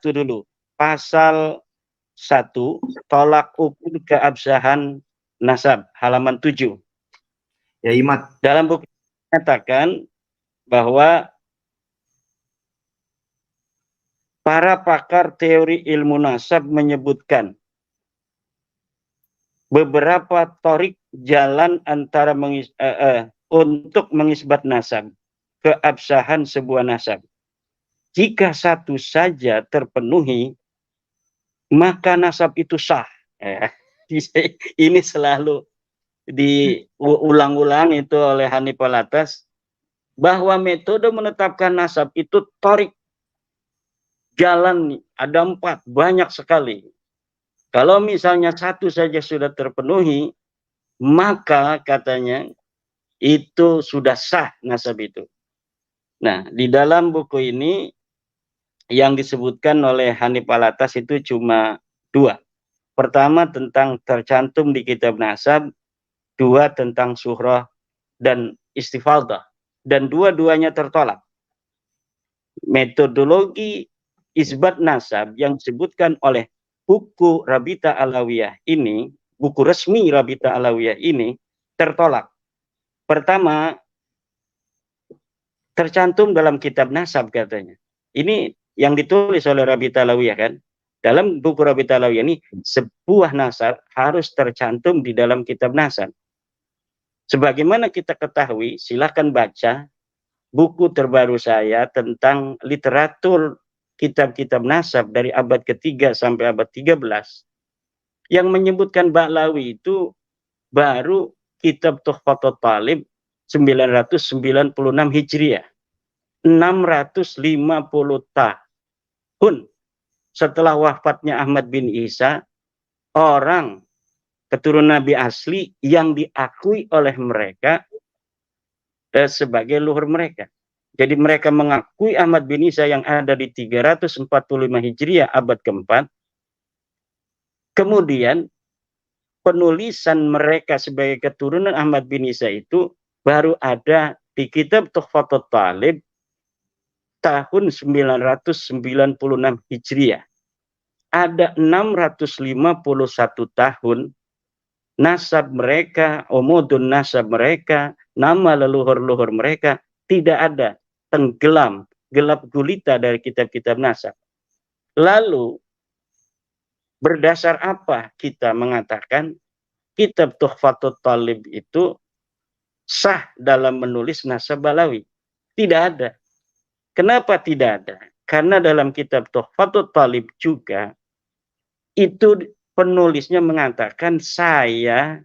itu dulu. Pasal 1, tolak ukur keabsahan nasab, halaman 7. Ya, Imat. Dalam buku menyatakan bahwa para pakar teori ilmu nasab menyebutkan beberapa torik jalan antara untuk mengisbat nasab, keabsahan sebuah nasab. Jika satu saja terpenuhi, maka nasab itu sah. Ini selalu diulang-ulang itu oleh Hanif Alatas, bahwa metode menetapkan nasab itu torik jalan, ada 4, banyak sekali. Kalau misalnya satu saja sudah terpenuhi, maka katanya itu sudah sah nasab itu. Nah, di dalam buku ini yang disebutkan oleh Hanif Alatas itu cuma 2. Pertama tentang tercantum di kitab nasab, 2 tentang suhrah dan istifadah, dan dua-duanya tertolak. Metodologi isbat nasab yang disebutkan oleh buku Rabita Alawiyah ini, buku resmi Rabita Alawiyah ini tertolak. Pertama, tercantum dalam kitab nasab katanya. Ini yang ditulis oleh Rabita Alawiyah kan. Dalam buku Rabita Alawiyah ini, sebuah nasab harus tercantum di dalam kitab nasab. Sebagaimana kita ketahui, silakan baca buku terbaru saya tentang literatur kitab-kitab nasab dari abad ke-3 sampai abad 13 yang menyebutkan Ba'lawi itu baru kitab Tuhfatul Talib 996 Hijriah, 650 tahun setelah wafatnya Ahmad bin Isa, orang keturunan Nabi asli yang diakui oleh mereka sebagai luhur mereka. Jadi mereka mengakui Ahmad bin Isa yang ada di 345 Hijriah abad ke-4. Kemudian penulisan mereka sebagai keturunan Ahmad bin Isa itu baru ada di kitab Tuhfatul Talib tahun 996 Hijriah. Ada 651 tahun nasab mereka, umudun nasab mereka, nama leluhur-leluhur mereka tidak ada, tenggelam, gelap gulita dari kitab-kitab nasab. Lalu berdasar apa kita mengatakan kitab Tuhfatul Talib itu sah dalam menulis nasab Ba'lawi? Tidak ada. Kenapa tidak ada? Karena dalam kitab Tuhfatul Talib juga itu penulisnya mengatakan saya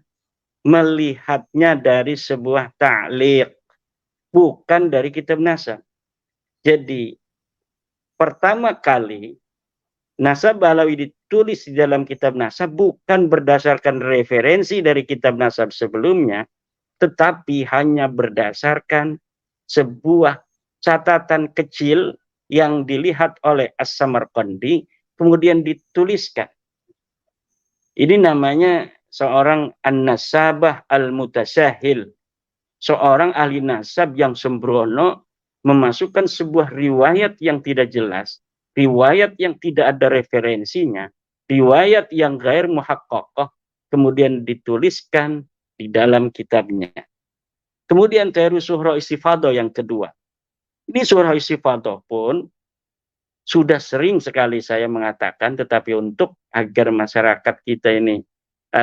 melihatnya dari sebuah ta'liq, bukan dari kitab nasab. Jadi pertama kali nasab Ba'lawi ditulis di dalam kitab nasab bukan berdasarkan referensi dari kitab nasab sebelumnya, tetapi hanya berdasarkan sebuah catatan kecil yang dilihat oleh As-Samarqandi, kemudian dituliskan. Ini namanya seorang an-nasabah al-mutasahil, seorang ahli nasab yang sembrono memasukkan sebuah riwayat yang tidak jelas, riwayat yang tidak ada referensinya, riwayat yang ghair muhaqqaqah, kemudian dituliskan di dalam kitabnya. Kemudian teori suhrah istifadah yang kedua. Ini suhrah istifadah pun sudah sering sekali saya mengatakan, tetapi untuk agar masyarakat kita ini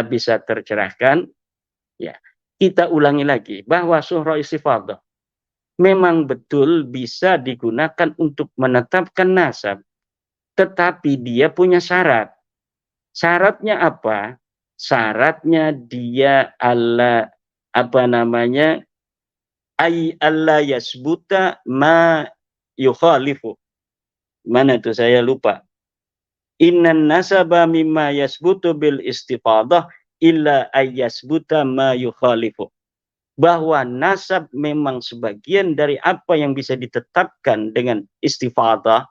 bisa tercerahkan, ya kita ulangi lagi bahwa suhrah istifadah memang betul bisa digunakan untuk menetapkan nasab, tetapi dia punya syarat. Syaratnya apa? Syaratnya dia alla yasbuta ma yukhalifu. Mana itu saya lupa. Innan nasaba mimma yasbutu bil istifadah illa ayyasbuta ma yukhalifu. Bahwa nasab memang sebagian dari apa yang bisa ditetapkan dengan istifadah,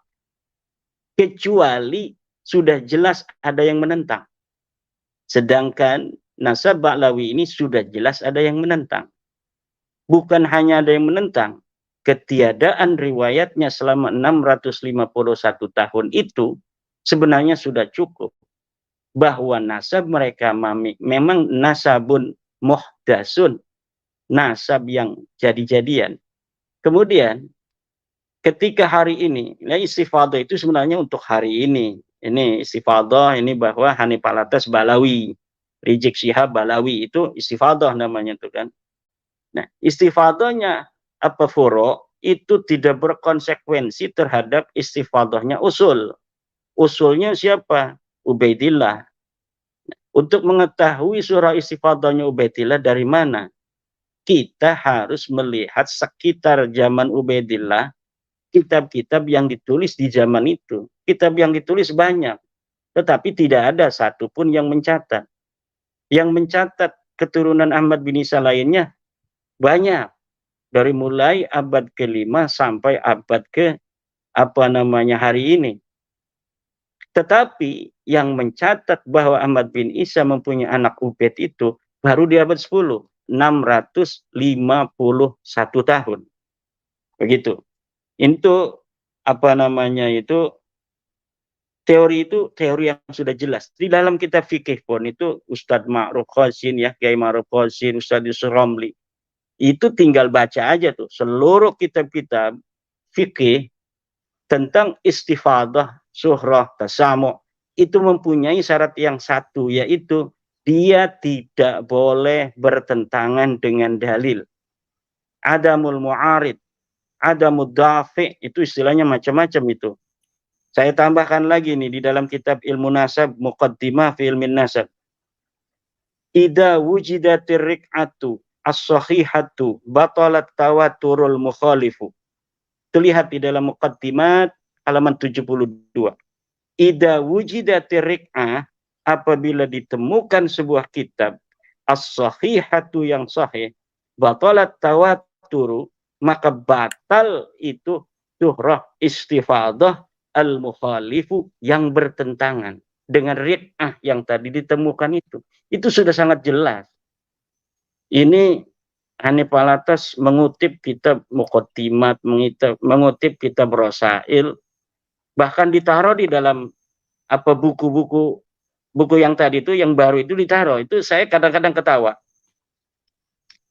kecuali sudah jelas ada yang menentang. Sedangkan nasab Ba'lawi ini sudah jelas ada yang menentang. Bukan hanya ada yang menentang, ketiadaan riwayatnya selama 651 tahun itu sebenarnya sudah cukup bahwa nasab mereka memang nasabun muhdasun, nasab yang jadi-jadian. Kemudian ketika hari ini, ya istifadah itu sebenarnya untuk hari ini. Ini istifadah ini bahwa Hanif Alatas Balawi, Rizik Syihab Balawi itu istifadah namanya itu kan. Nah, istifadahnya apa furo itu tidak berkonsekuensi terhadap istifadahnya usul. Usulnya siapa? Ubaidillah. Untuk mengetahui surah istifadahnya Ubaidillah dari mana? Kita harus melihat sekitar zaman Ubaidillah, kitab-kitab yang ditulis di zaman itu. Kitab yang ditulis banyak, tetapi tidak ada satupun yang mencatat. Yang mencatat keturunan Ahmad bin Isa lainnya banyak. Dari mulai abad ke-5 sampai abad ke hari ini. Tetapi yang mencatat bahwa Ahmad bin Isa mempunyai anak Ubaid itu baru di abad 10, 651 tahun. Begitu. Itu teori itu teori yang sudah jelas. Di dalam kitab fikih pun itu Ustadz Ma'ruf Qasim ya, Kiai Ma'ruf Qasim, Ustadz Yusuf Romli. Itu tinggal baca aja tuh seluruh kitab-kitab fikih tentang istifadah, suhrah, tasamu itu mempunyai syarat yang satu, yaitu dia tidak boleh bertentangan dengan dalil. Adamul mu'arid, adamul dafi, itu istilahnya macam-macam itu. Saya tambahkan lagi nih di dalam kitab Ilmu Nasab, Muqaddimah fi Ilmin Nasab. Idza wujidatir rik'atu as-sahihatu batalat tawaturul mukhalifu. Terlihat di dalam Muqaddimat halaman 72. Idza wujidatir rik'ah, apabila ditemukan sebuah kitab as-sahihatu yang sahih, batalat tawaturu, maka batal itu surah istifadah al-mukhalifu yang bertentangan dengan rik'ah yang tadi ditemukan itu. Itu sudah sangat jelas. Ini Hanif Alatas mengutip kitab Muqaddimat, mengutip kitab Rasail, bahkan ditaruh di dalam buku-buku yang tadi itu, yang baru itu ditaruh. Itu saya kadang-kadang ketawa.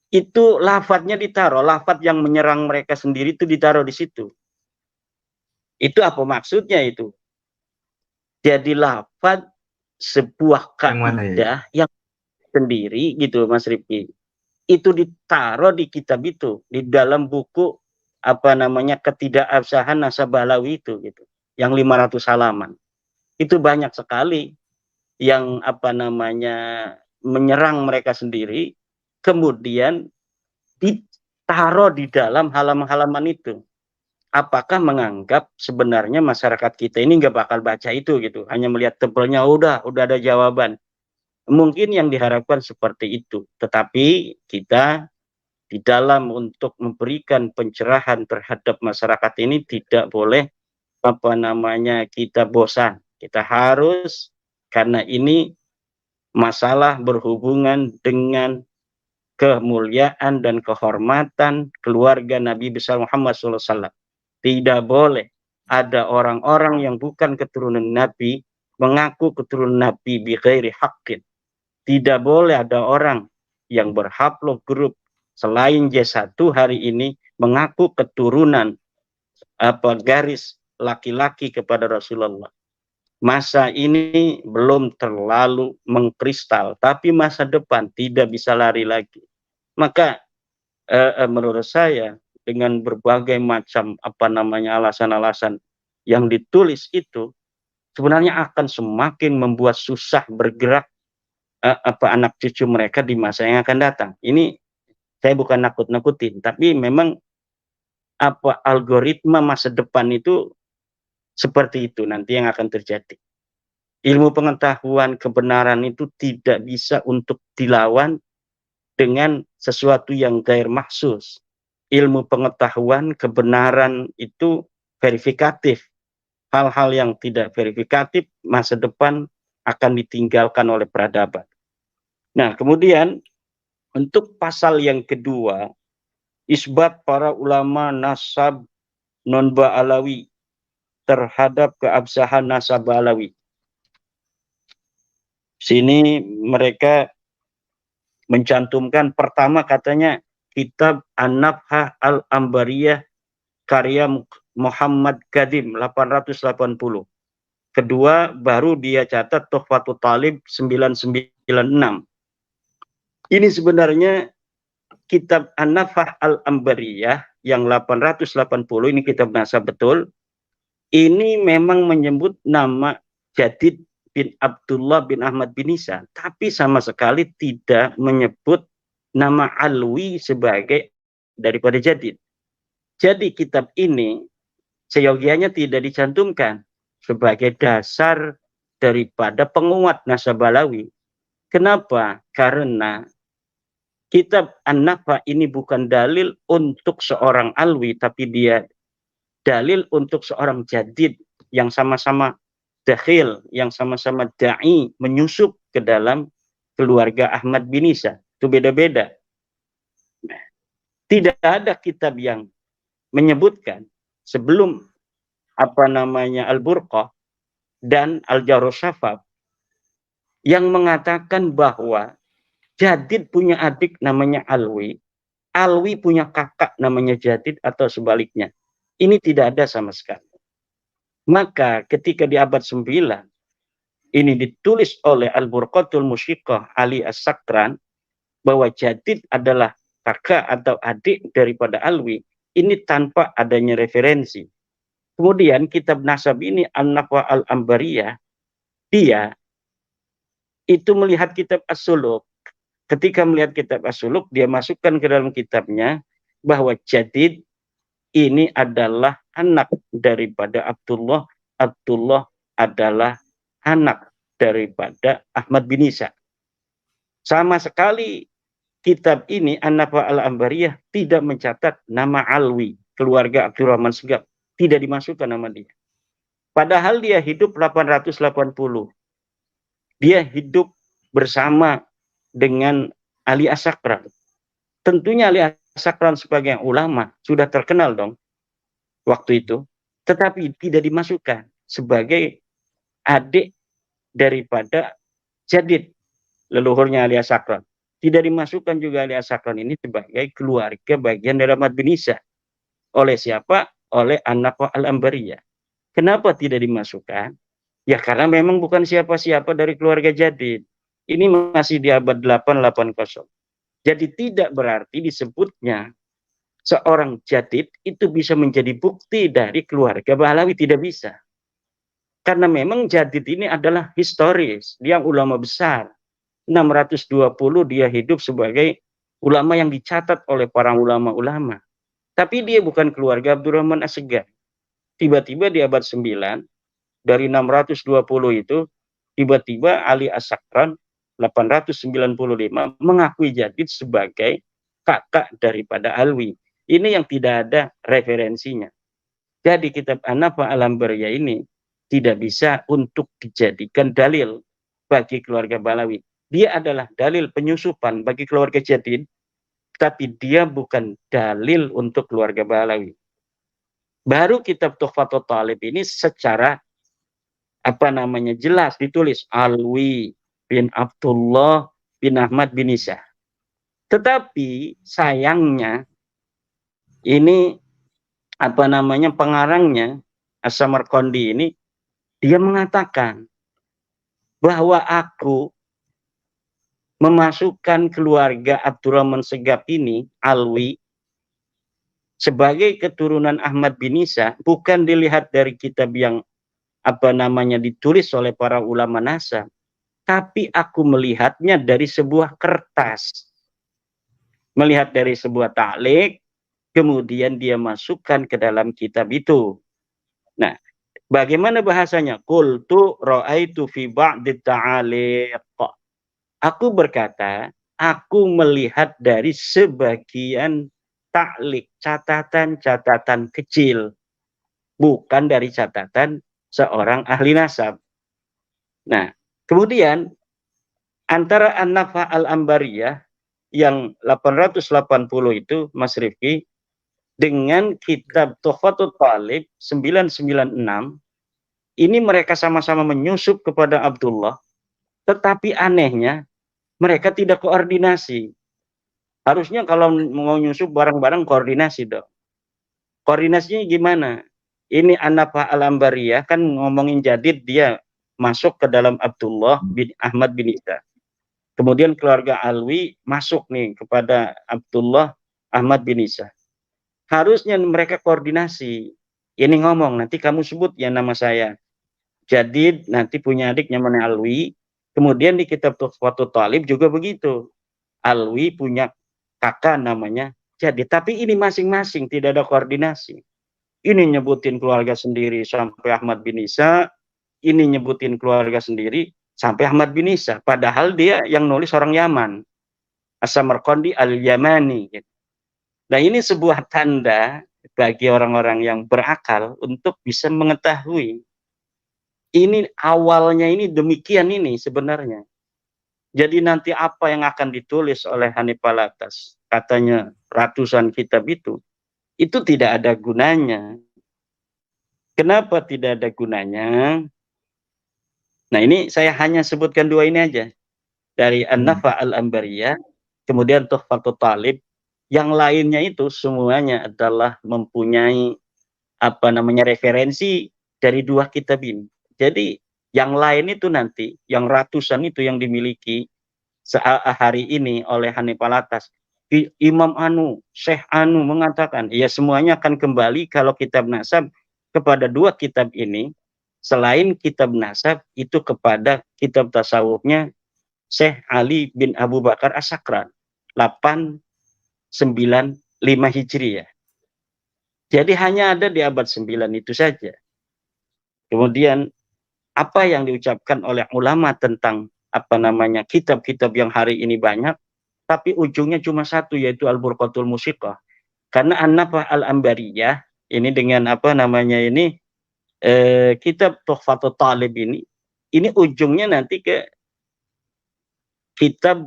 Itu lafadznya ditaruh, lafadz yang menyerang mereka sendiri itu ditaruh di situ. Itu apa maksudnya itu? Jadi lafadz sebuah kaidah yang sendiri gitu Mas Rifki. Itu ditaruh di kitab itu, di dalam buku ketidakabsahan nasab Balawi itu gitu, yang 500 halaman. Itu banyak sekali yang menyerang mereka sendiri, kemudian ditaruh di dalam halaman-halaman itu. Apakah menganggap sebenarnya masyarakat kita ini nggak bakal baca itu gitu, hanya melihat tebelnya udah ada jawaban. Mungkin yang diharapkan seperti itu, tetapi kita di dalam untuk memberikan pencerahan terhadap masyarakat ini tidak boleh kita bosan. Kita harus, karena ini masalah berhubungan dengan kemuliaan dan kehormatan keluarga Nabi besar Muhammad SAW. Tidak boleh ada orang-orang yang bukan keturunan Nabi mengaku keturunan Nabi bi ghairi haqqin. Tidak boleh ada orang yang berhaplog grup selain J1 hari ini mengaku keturunan garis laki-laki kepada Rasulullah. Masa ini belum terlalu mengkristal, tapi masa depan tidak bisa lari lagi. Maka menurut saya dengan berbagai macam alasan-alasan yang ditulis itu sebenarnya akan semakin membuat susah bergerak anak cucu mereka di masa yang akan datang. Ini saya bukan nakut-nakutin, tapi memang algoritma masa depan itu seperti itu nanti yang akan terjadi. Ilmu pengetahuan kebenaran itu tidak bisa untuk dilawan dengan sesuatu yang gair mahsus. Ilmu pengetahuan kebenaran itu verifikatif. Hal-hal yang tidak verifikatif masa depan akan ditinggalkan oleh peradaban. Nah, kemudian untuk pasal yang kedua, isbat para ulama nasab non-ba'alawi terhadap keabsahan nasab Alawi. Sini mereka mencantumkan pertama katanya kitab An-Nafhah Al-Ambariyah karya Muhammad Kadim 880. Kedua baru dia catat Tuhfatul Talib 996. Ini sebenarnya kitab An-Nafhah Al-Ambariyah yang 880 ini kitab nasab betul. Ini memang menyebut nama Jadid bin Abdullah bin Ahmad bin Isa, tapi sama sekali tidak menyebut nama Alwi sebagai daripada Jadid. Jadi kitab ini seyogianya tidak dicantumkan sebagai dasar daripada penguat nasab Alawi. Kenapa? Karena kitab An-Nafhah ini bukan dalil untuk seorang Alwi, tapi dia dalil untuk seorang Jadid yang sama-sama dakhil, yang sama-sama da'i, menyusup ke dalam keluarga Ahmad bin Isa. Itu beda-beda. Nah, tidak ada kitab yang menyebutkan sebelum Al-Burqah dan Al-Jarusafaf yang mengatakan bahwa Jadid punya adik namanya Alwi, Alwi punya kakak namanya Jadid atau sebaliknya. Ini tidak ada sama sekali. Maka ketika di abad 9 ini ditulis oleh Al-Burqatul Musyiqah Ali As-Sakran bahwa Jadid adalah kakak atau adik daripada Alwi, ini tanpa adanya referensi. Kemudian kitab nasab ini An-Nafhah Al-Ambariyah, dia itu melihat kitab As-Suluk. Ketika melihat kitab As-Suluk, dia masukkan ke dalam kitabnya bahwa Jadid ini adalah anak daripada Abdullah. Abdullah adalah anak daripada Ahmad bin Isa. Sama sekali kitab ini An-Nafhah Al-Ambariyah tidak mencatat nama Alwi, keluarga Abdurrahman Segaf. Tidak dimasukkan nama dia. Padahal dia hidup 880. Dia hidup bersama dengan Ali As-Sakran. Tentunya Ali As-Sakran sebagai ulama sudah terkenal dong waktu itu, tetapi tidak dimasukkan sebagai adik daripada Jadid, leluhurnya Ali As-Sakran. Tidak dimasukkan juga Ali As-Sakran ini sebagai keluarga bagian dari Ahmad bin Isa. Oleh siapa? Oleh An-Nafhah Al-Ambariyah. Kenapa tidak dimasukkan? Ya karena memang bukan siapa-siapa dari keluarga Jadid. Ini masih di abad 880. Jadi tidak berarti disebutnya seorang Jadid itu bisa menjadi bukti dari keluarga Bahlawi. Tidak bisa. Karena memang Jadid ini adalah historis. Dia ulama besar. 620 dia hidup sebagai ulama yang dicatat oleh para ulama-ulama. Tapi dia bukan keluarga Abdurrahman As-Segaf. Tiba-tiba di abad 9, dari 620 itu, tiba-tiba Ali As-Sakran 895 mengakui Jadid sebagai kakak daripada Alwi. Ini yang tidak ada referensinya. Jadi kitab An-Nafhah Al-Ambariyah ini tidak bisa untuk dijadikan dalil bagi keluarga Bahlawi. Dia adalah dalil penyusupan bagi keluarga Jadid, tapi dia bukan dalil untuk keluarga Bahlawi. Baru kitab Tuhfatul Talib ini secara jelas ditulis Alwi bin Abdullah bin Ahmad bin Isa. Tetapi sayangnya ini pengarangnya As-Samarqandi ini dia mengatakan bahwa aku memasukkan keluarga Abdurrahman Segaf ini, Alwi, sebagai keturunan Ahmad bin Isa, bukan dilihat dari kitab yang ditulis oleh para ulama nasab, tapi aku melihatnya dari sebuah kertas. Melihat dari sebuah ta'liq, kemudian dia masukkan ke dalam kitab itu. Nah, bagaimana bahasanya? Qultu ra'aitu fi ba'di ta'aliq. Aku berkata, aku melihat dari sebagian ta'liq, catatan-catatan kecil, bukan dari catatan seorang ahli nasab. Nah, kemudian antara An-Nafhah Al-Ambariyah yang 880 itu, Mas Rifki, dengan kitab Tuhfatul Talib 996, ini mereka sama-sama menyusup kepada Abdullah, tetapi anehnya mereka tidak koordinasi. Harusnya kalau mau nyusup bareng-bareng koordinasi dong. Koordinasinya gimana? Ini An-Nafah Al-Ambariyah kan ngomongin Jadid, dia masuk ke dalam Abdullah bin Ahmad bin Isa. Kemudian keluarga Alwi masuk nih kepada Abdullah Ahmad bin Isa. Harusnya mereka koordinasi. Ini ngomong, nanti kamu sebut ya nama saya. Jadid nanti punya adik namanya Alwi. Kemudian di kitab Tuhfatul Talib juga begitu. Alwi punya kakak namanya Jadid. Tapi ini masing-masing tidak ada koordinasi. Ini nyebutin keluarga sendiri sampai Ahmad bin Isa. Ini nyebutin keluarga sendiri sampai Ahmad bin Isa. Padahal dia yang nulis orang Yaman. As-Samarqandi Al-Yamani. Gitu. Nah ini sebuah tanda bagi orang-orang yang berakal untuk bisa mengetahui. Ini awalnya ini demikian ini sebenarnya. Jadi nanti apa yang akan ditulis oleh Hanif Alatas, katanya ratusan kitab itu tidak ada gunanya. Kenapa tidak ada gunanya? Nah ini saya hanya sebutkan dua ini aja. Dari An-Nafah Al-Ambariyah, kemudian Tuhfatul Talib. Yang lainnya itu semuanya adalah mempunyai referensi dari dua kitab ini. Jadi yang lain itu nanti, yang ratusan itu yang dimiliki hari ini oleh Hanif Alatas, Imam Anu, Syekh Anu mengatakan, ya semuanya akan kembali kalau kitab nasab kepada dua kitab ini, selain kitab nasab itu kepada kitab tasawufnya Syekh Ali bin Abu Bakar As-Sakran, 895 Hijriah. Jadi hanya ada di abad 9 itu saja. Kemudian apa yang diucapkan oleh ulama tentang kitab-kitab yang hari ini banyak, tapi ujungnya cuma satu, yaitu Al-Burqatul Musiqah. Karena An-Nafah Al-Ambariyah ini dengan kitab Tuhfatul Talib ini ujungnya nanti ke kitab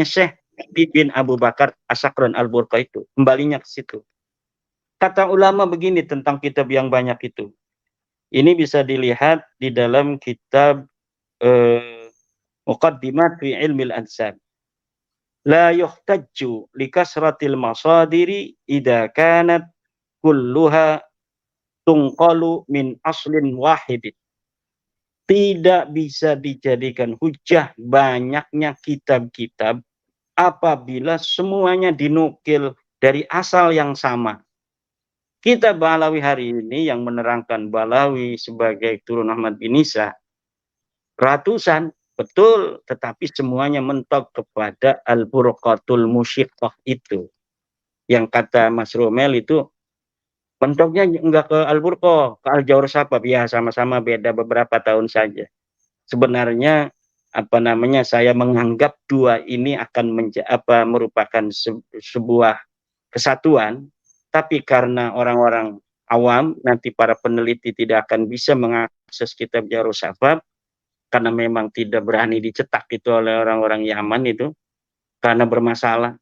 Syekh bin Abu Bakar As-Sakran Al-Burqah itu. Kembalinya ke situ. Kata ulama begini tentang kitab yang banyak itu. Ini bisa dilihat di dalam kitab Muqaddimat fi Ilmil Ansab. La yuhtajju li kasratil masadiri idza kanat kulluha tunqalu min aslin wahidin. Tidak bisa dijadikan hujah banyaknya kitab-kitab apabila semuanya dinukil dari asal yang sama. Kitab Balawi hari ini yang menerangkan Balawi sebagai turun Ahmad bin Isa, ratusan, betul, tetapi semuanya mentok kepada Al-Burqatul Musiqah itu. Yang kata Mas Romel itu, mentoknya enggak ke Al-Burqah, ke Al-Jawr Sabab, ya sama-sama beda beberapa tahun saja. Sebenarnya saya menganggap dua ini akan merupakan sebuah kesatuan, tapi karena orang-orang awam, nanti para peneliti tidak akan bisa mengakses kitab Jawr Sabab, karena memang tidak berani dicetak itu oleh orang-orang Yaman itu, karena bermasalah.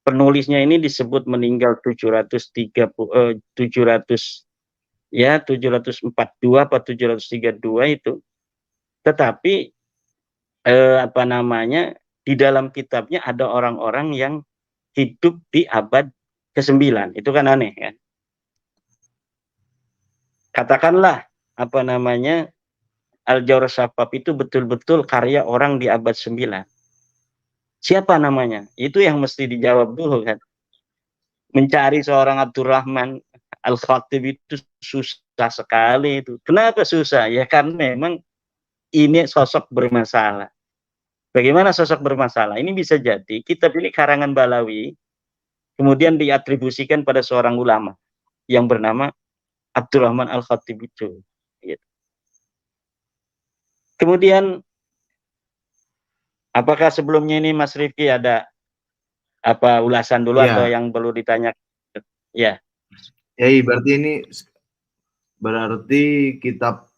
Penulisnya ini disebut meninggal 742 apa 732 itu. Tetapi di dalam kitabnya ada orang-orang yang hidup di abad ke-9. Itu kan aneh kan? Katakanlah Al-Jawr Sabab itu betul-betul karya orang di abad 9. Siapa namanya? Itu yang mesti dijawab dulu kan. Mencari seorang Abdurrahman Al-Khatib itu susah sekali itu. Kenapa susah? Ya karena memang ini sosok bermasalah. Bagaimana sosok bermasalah? Ini bisa jadi kitab ini karangan Balawi, kemudian diatribusikan pada seorang ulama yang bernama Abdurrahman Al-Khatib itu. Gitu. Kemudian apakah sebelumnya ini Mas Rifki ada ulasan dulu atau yang perlu ditanya? Ya. Ya, berarti kitab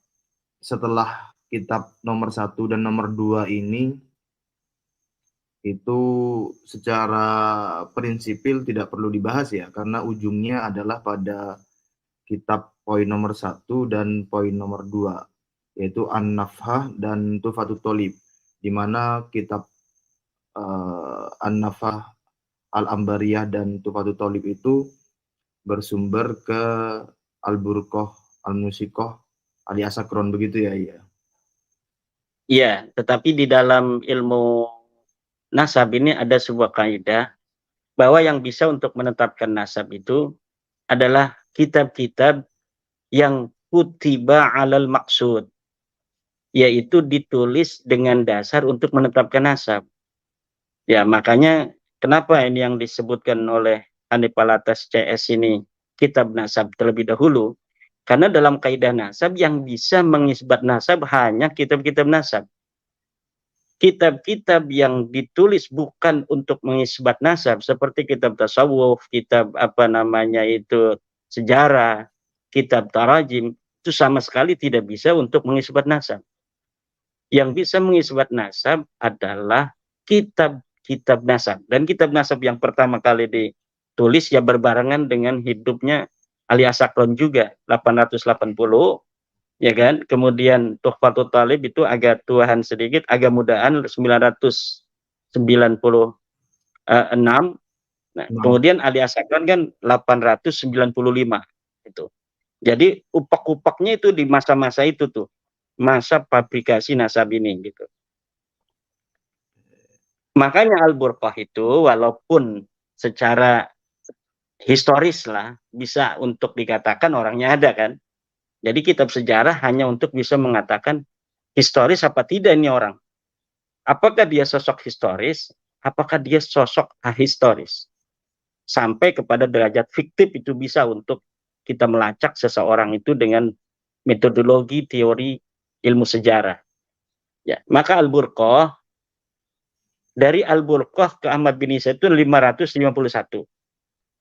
setelah kitab nomor 1 dan nomor 2 ini itu secara prinsipil tidak perlu dibahas ya, karena ujungnya adalah pada kitab poin nomor 1 dan poin nomor 2, yaitu An-Nafhah dan Tuhfatut Thalib, di mana kitab An-Nafhah, Al-Ambariyah dan Tuhfatut Thalib itu bersumber ke Al-Burqah, Al-Musiqah, Al-Asakron, begitu ya? Iya. Iya, tetapi di dalam ilmu nasab ini ada sebuah kaidah bahwa yang bisa untuk menetapkan nasab itu adalah kitab-kitab yang kutiba alal maksud, yaitu ditulis dengan dasar untuk menetapkan nasab. Ya, makanya kenapa ini yang disebutkan oleh Hanif Alatas CS ini kitab nasab terlebih dahulu, karena dalam kaidah nasab yang bisa mengisbat nasab hanya kitab-kitab nasab. Kitab-kitab yang ditulis bukan untuk mengisbat nasab seperti kitab tasawuf, kitab sejarah, kitab tarajim, itu sama sekali tidak bisa untuk mengisbat nasab. Yang bisa mengisbat nasab adalah kitab-kitab nasab, dan kitab nasab yang pertama kali ditulis ya berbarengan dengan hidupnya Ali Asakron juga 880, ya kan. Kemudian Tuhfatut Thalib itu agak tuahan sedikit, agak mudaan 996. Nah, kemudian Ali Asakron kan 895 itu. Jadi upak-upaknya itu di masa-masa itu tuh, masa fabrikasi nasab ini gitu. Makanya Al-Burqah itu walaupun secara historis lah bisa untuk dikatakan orangnya ada kan. Jadi kitab sejarah hanya untuk bisa mengatakan historis apa tidak ini orang. Apakah dia sosok historis, apakah dia sosok ahistoris. Sampai kepada derajat fiktif itu bisa untuk kita melacak seseorang itu dengan metodologi teori ilmu sejarah. Ya, maka Al-Burqah, dari Al-Burqah ke Ahmad bin Isa itu 551.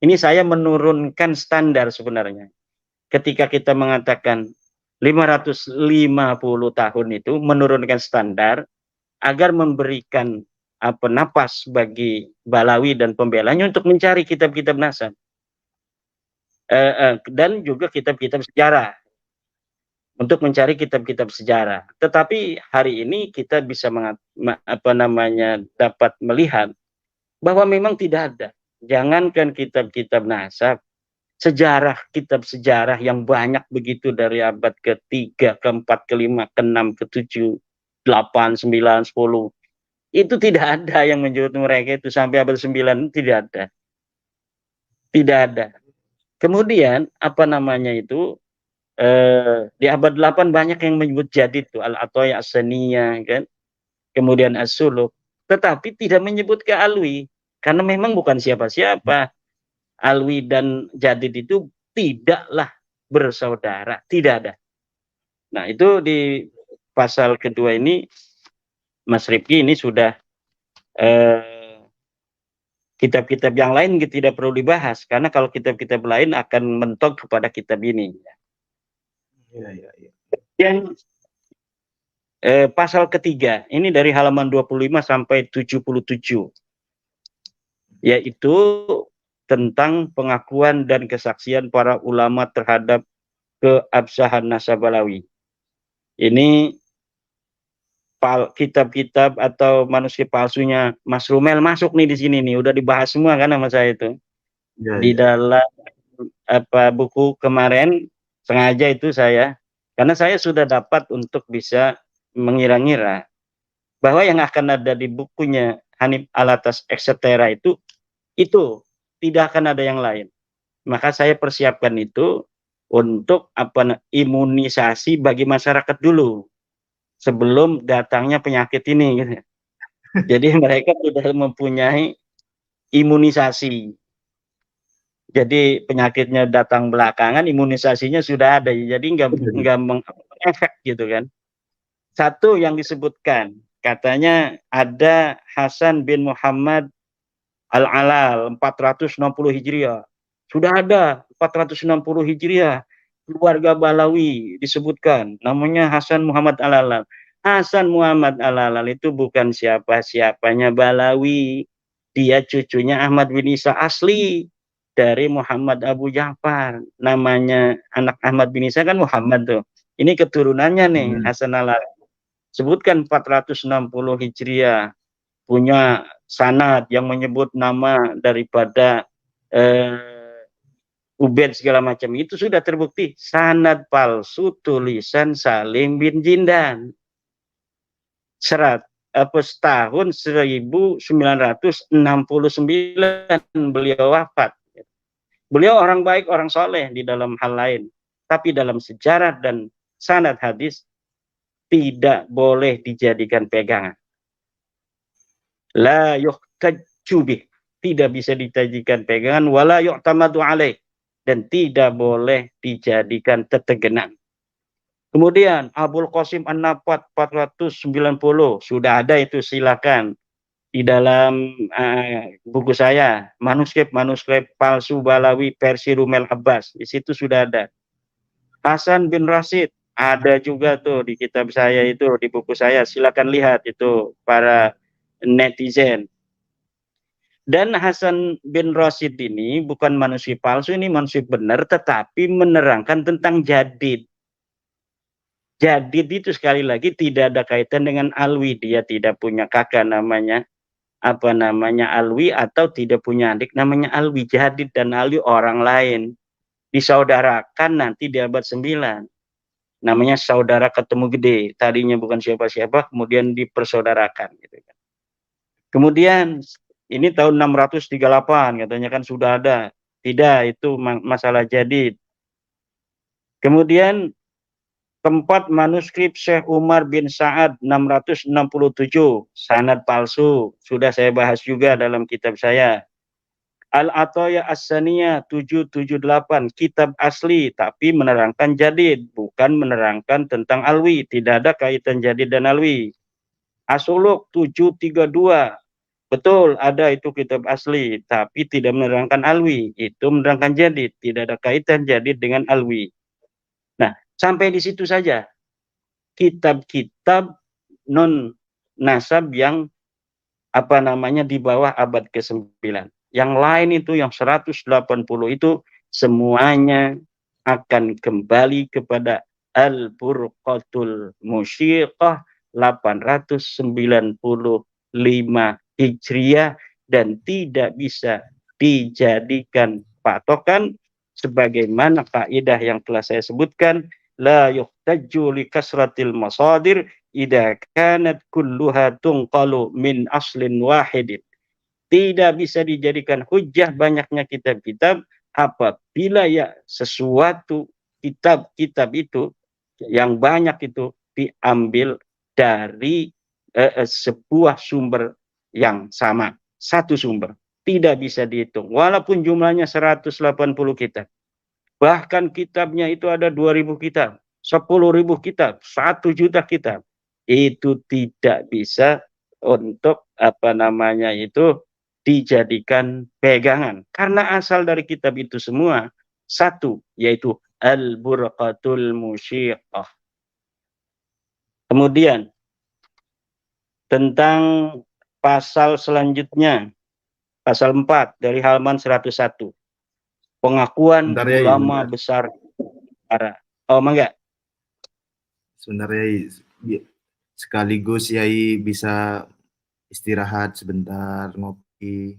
Ini saya menurunkan standar sebenarnya. Ketika kita mengatakan 550 tahun itu menurunkan standar agar memberikan napas bagi Balawi dan pembelanya untuk mencari kitab-kitab nasab dan juga kitab-kitab sejarah, untuk mencari kitab-kitab sejarah. Tetapi hari ini kita bisa dapat melihat bahwa memang tidak ada. Jangankan kitab-kitab nasab, sejarah, kitab sejarah yang banyak begitu dari abad ke-3, ke-4, ke-5, ke-6, ke-7, 8, 9, 10. Itu tidak ada yang menyebut mereka itu sampai abad 9, tidak ada. Tidak ada. Kemudian di abad 8 banyak yang menyebut jadid tuh, Al-Ataya As-Saniyah kan. Kemudian As-Suluk, tetapi tidak menyebut ke Alwi karena memang bukan siapa-siapa. Alwi dan jadid itu tidaklah bersaudara, tidak ada. Nah, itu di pasal kedua ini Mas Rifki ini sudah kitab-kitab yang lain tidak perlu dibahas karena kalau kitab-kitab lain akan mentok kepada kitab ini. Iya. Yang pasal ketiga ini dari halaman 25 sampai 77, yaitu tentang pengakuan dan kesaksian para ulama terhadap keabsahan nasab Balawi. Ini kitab-kitab atau manuskrip palsunya Mas Rumel masuk nih di sini nih, udah dibahas semua kan sama saya itu. Di dalam buku kemarin sengaja itu saya, karena saya sudah dapat untuk bisa mengira-ngira bahwa yang akan ada di bukunya Hanif Alatas etc. itu tidak akan ada yang lain. Maka saya persiapkan itu untuk imunisasi bagi masyarakat dulu sebelum datangnya penyakit ini gitu. Jadi mereka sudah mempunyai imunisasi. Jadi penyakitnya datang belakangan, imunisasinya sudah ada. Jadi nggak mengefek gitu kan. Satu yang disebutkan, katanya ada Hasan bin Muhammad Al-Alal 460 Hijriah. Sudah ada 460 Hijriah keluarga Balawi disebutkan, namanya Hasan Muhammad Al-Alal. Hasan Muhammad Al-Halal itu bukan siapa-siapanya Balawi. Dia cucunya Ahmad bin Isa asli dari Muhammad Abu Ja'far. Namanya anak Ahmad bin Isa kan Muhammad tuh. Ini keturunannya nih Hasan Al-Halal. Sebutkan 460 Hijriah. Punya sanad yang menyebut nama daripada Ubed segala macam. Itu sudah terbukti. Sanad palsu tulisan Salim bin Jindan. Tahun 1969 beliau wafat. Beliau orang baik, orang soleh di dalam hal lain. Tapi dalam sejarah dan sanad hadis tidak boleh dijadikan pegangan. La yuhtajju bih. Tidak bisa dijadikan pegangan. Wala yu'tamadu alaih. Dan tidak boleh dijadikan tetegenan. Kemudian Abul Qasim An-Nafat 490 sudah ada itu, silakan di dalam buku saya manuskrip palsu Balawi versi Rumel Abbas, di situ sudah ada. Hasan bin Rashid ada juga tuh di kitab saya itu, di buku saya, silakan lihat itu para netizen. Dan Hasan bin Rashid ini bukan manuskrip palsu, ini manuskrip benar, tetapi menerangkan tentang jadid. Jadid itu sekali lagi tidak ada kaitan dengan Alwi. Dia tidak punya kakak namanya Alwi, atau tidak punya adik namanya Alwi. Jadid dan Alwi orang lain. Disaudarakan nanti di abad 9. Namanya saudara ketemu gede. Tadinya bukan siapa-siapa, kemudian dipersaudarakan. Gitu kan. Kemudian ini tahun 638 katanya kan sudah ada. Tidak, itu masalah jadid. Kemudian keempat, manuskrip Syekh Umar bin Sa'ad 667, sanad palsu, sudah saya bahas juga dalam kitab saya. Al-Ataya As-Saniyah 778, kitab asli tapi menerangkan jadid, bukan menerangkan tentang Alwi, tidak ada kaitan jadid dan Alwi. As-Suluk 732, betul ada itu kitab asli tapi tidak menerangkan Alwi, itu menerangkan jadid, tidak ada kaitan jadid dengan Alwi. Nah, sampai di situ saja kitab-kitab non nasab yang di bawah abad ke-9. Yang lain itu yang 180 itu semuanya akan kembali kepada Al-Burqatul Musyiqah 895 Hijriah dan tidak bisa dijadikan patokan sebagaimana kaidah yang telah saya sebutkan, la yuhtajju li kasratil masadir idza kanat kulluha tunqalu min aslin wahidin. Tidak bisa dijadikan hujjah banyaknya kitab-kitab apabila ya sesuatu kitab-kitab itu yang banyak itu diambil dari sebuah sumber yang sama, satu sumber. Tidak bisa dihitung walaupun jumlahnya 180 kitab. Bahkan kitabnya itu ada 2000 kitab, 10.000 kitab, 1 juta kitab. Itu tidak bisa untuk dijadikan pegangan. Karena asal dari kitab itu semua satu, yaitu Al-Burqatul Musyiqah. Kemudian tentang pasal selanjutnya, pasal 4 dari halaman 101. Pengakuan ulama besar para. Oh, mangga. Sebenarnya sekaligus Yai bisa istirahat sebentar, ngopi,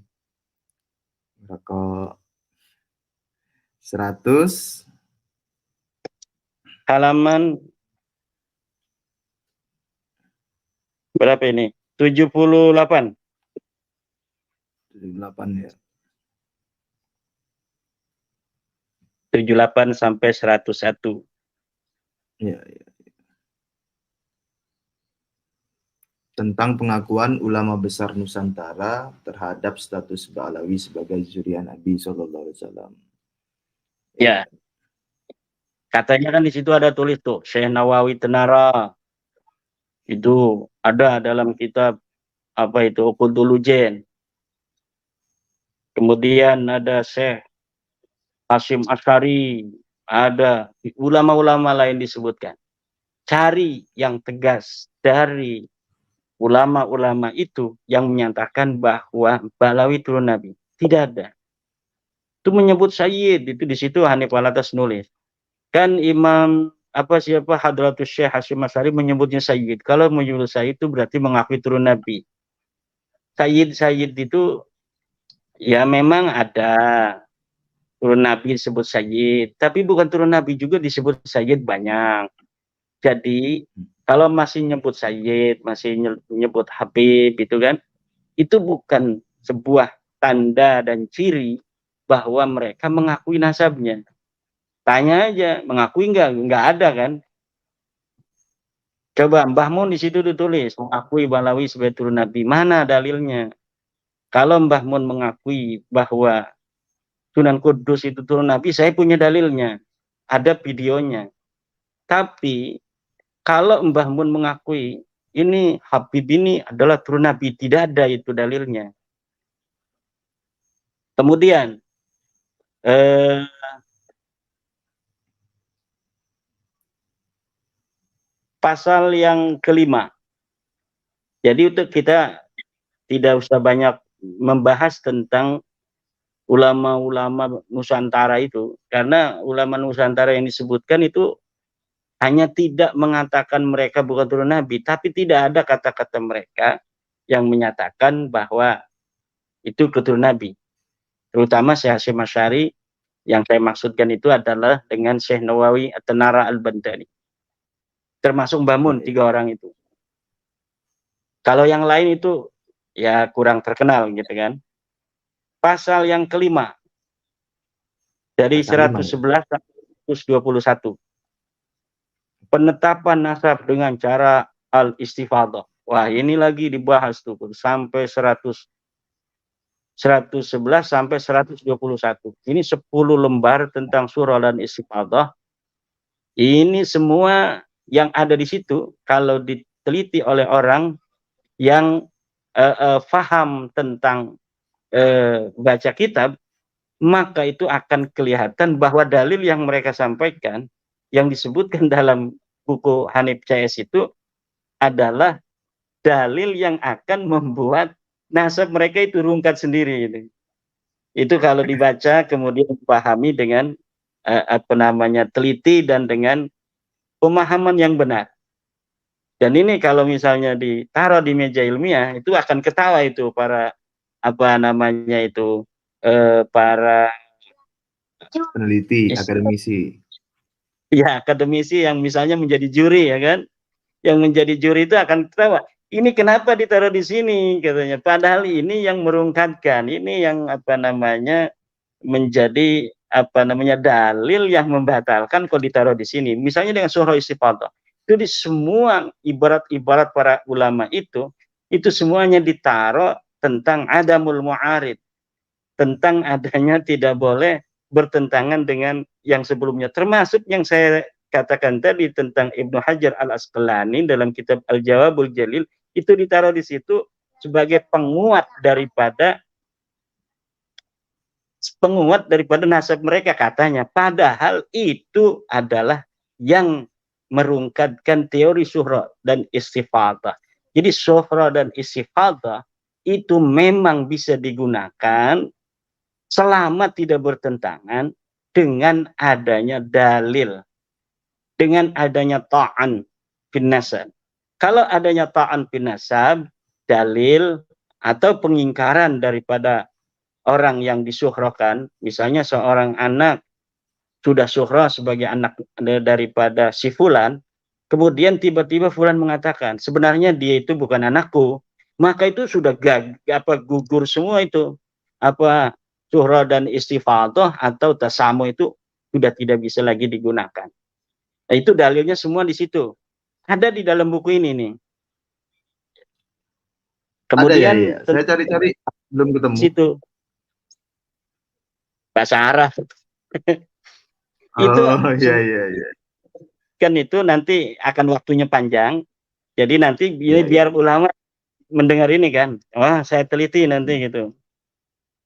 rokok. 100 halaman berapa ini? 78. 78 ya. 78 sampai 101. Ya. Tentang pengakuan ulama besar Nusantara terhadap status Ba'alawi sebagai zuriat Nabi SAW. Ya. Katanya kan di situ ada tulis tuh, Syekh Nawawi Tenara. Itu ada dalam kitab Uqudul Ujen. Kemudian ada Syekh Hasyim Asy'ari, ada ulama-ulama lain disebutkan. cari yang tegas dari ulama-ulama itu yang menyatakan bahwa Balawi turun Nabi. Tidak ada. Itu menyebut Sayyid, itu di situ Hanif Alatas nulis. Kan Imam siapa Hadratus Syekh Hasyim Asy'ari menyebutnya Sayyid. Kalau menyebut Sayyid itu berarti mengakui turun Nabi. Sayyid itu ya memang ada turun Nabi disebut Sayyid, tapi bukan turun Nabi juga disebut Sayyid banyak. Jadi kalau masih nyebut Sayyid, masih nyebut Habib itu kan, itu bukan sebuah tanda dan ciri bahwa mereka mengakui nasabnya. Tanya aja, mengakui enggak ada kan? Coba Mbah Mun di situ ditulis mengakui Balawi sebagai turun Nabi. Mana dalilnya? Kalau Mbah Mun mengakui bahwa Sunan Kudus itu turun Nabi, saya punya dalilnya. Ada videonya. Tapi kalau Mbah Mun mengakui ini Habib ini adalah turun Nabi, tidak ada itu dalilnya. Kemudian pasal yang kelima. Jadi untuk kita tidak usah banyak membahas tentang ulama-ulama Nusantara itu, karena ulama Nusantara yang disebutkan itu hanya tidak mengatakan mereka bukan turun Nabi, tapi tidak ada kata-kata mereka yang menyatakan bahwa itu keturunan Nabi. Terutama Syekh Hasyim Asy'ari, yang saya maksudkan itu adalah dengan Syekh Nawawi At-Tanara Al-Bantani. Termasuk Mbah Mun, 3 orang itu. Kalau yang lain itu ya kurang terkenal gitu kan. Pasal yang kelima dari 111 sampai 121. Penetapan nasab dengan cara al-istifadhah. Wah, ini lagi dibahas tuh sampai 111 sampai 121. Ini 10 lembar tentang surah dan istifadhah. Ini semua yang ada di situ kalau diteliti oleh orang yang faham tentang baca kitab, maka itu akan kelihatan bahwa dalil yang mereka sampaikan yang disebutkan dalam buku Hanif CS itu adalah dalil yang akan membuat nasab mereka itu rungkat sendiri. Itu kalau dibaca kemudian dipahami dengan teliti dan dengan pemahaman yang benar. Dan ini kalau misalnya ditaruh di meja ilmiah itu akan ketawa itu para para peneliti, akademisi. Ya, akademisi yang misalnya menjadi juri ya kan. Yang menjadi juri itu akan ketawa. Ini kenapa ditaruh di sini katanya. Padahal ini yang merungkatkan, ini yang menjadi dalil yang membatalkan kalau ditaruh di sini. Misalnya dengan surah istifadhah. Itu di semua ibarat-ibarat para ulama itu semuanya ditaruh tentang adamul mu'arid. Tentang adanya tidak boleh bertentangan dengan yang sebelumnya. Termasuk yang saya katakan tadi tentang Ibnu Hajar Al-Asqalani dalam kitab Al-Jawabul Jalil, itu ditaruh di situ sebagai penguat daripada nasab mereka katanya. Padahal itu adalah yang merungkatkan teori syuhra dan istifadhah. Jadi syuhra dan istifadhah itu memang bisa digunakan selama tidak bertentangan dengan adanya dalil, dengan adanya ta'an fin nasab. Kalau adanya ta'an fin nasab, dalil atau pengingkaran daripada orang yang disuhrokan, misalnya seorang anak sudah suhroh sebagai anak daripada si fulan, kemudian tiba-tiba fulan mengatakan sebenarnya dia itu bukan anakku, maka itu sudah gugur semua itu suhroh dan istifadhah atau tasamu itu sudah tidak bisa lagi digunakan. Nah, itu dalilnya semua di situ. Ada di dalam buku ini nih. Kemudian ada, ya. Saya cari-cari belum ketemu. Situ bahasa Arab. Itu iya. Kan itu nanti akan waktunya panjang. Jadi nanti biar ulama mendengar ini kan. Wah, saya teliti nanti gitu.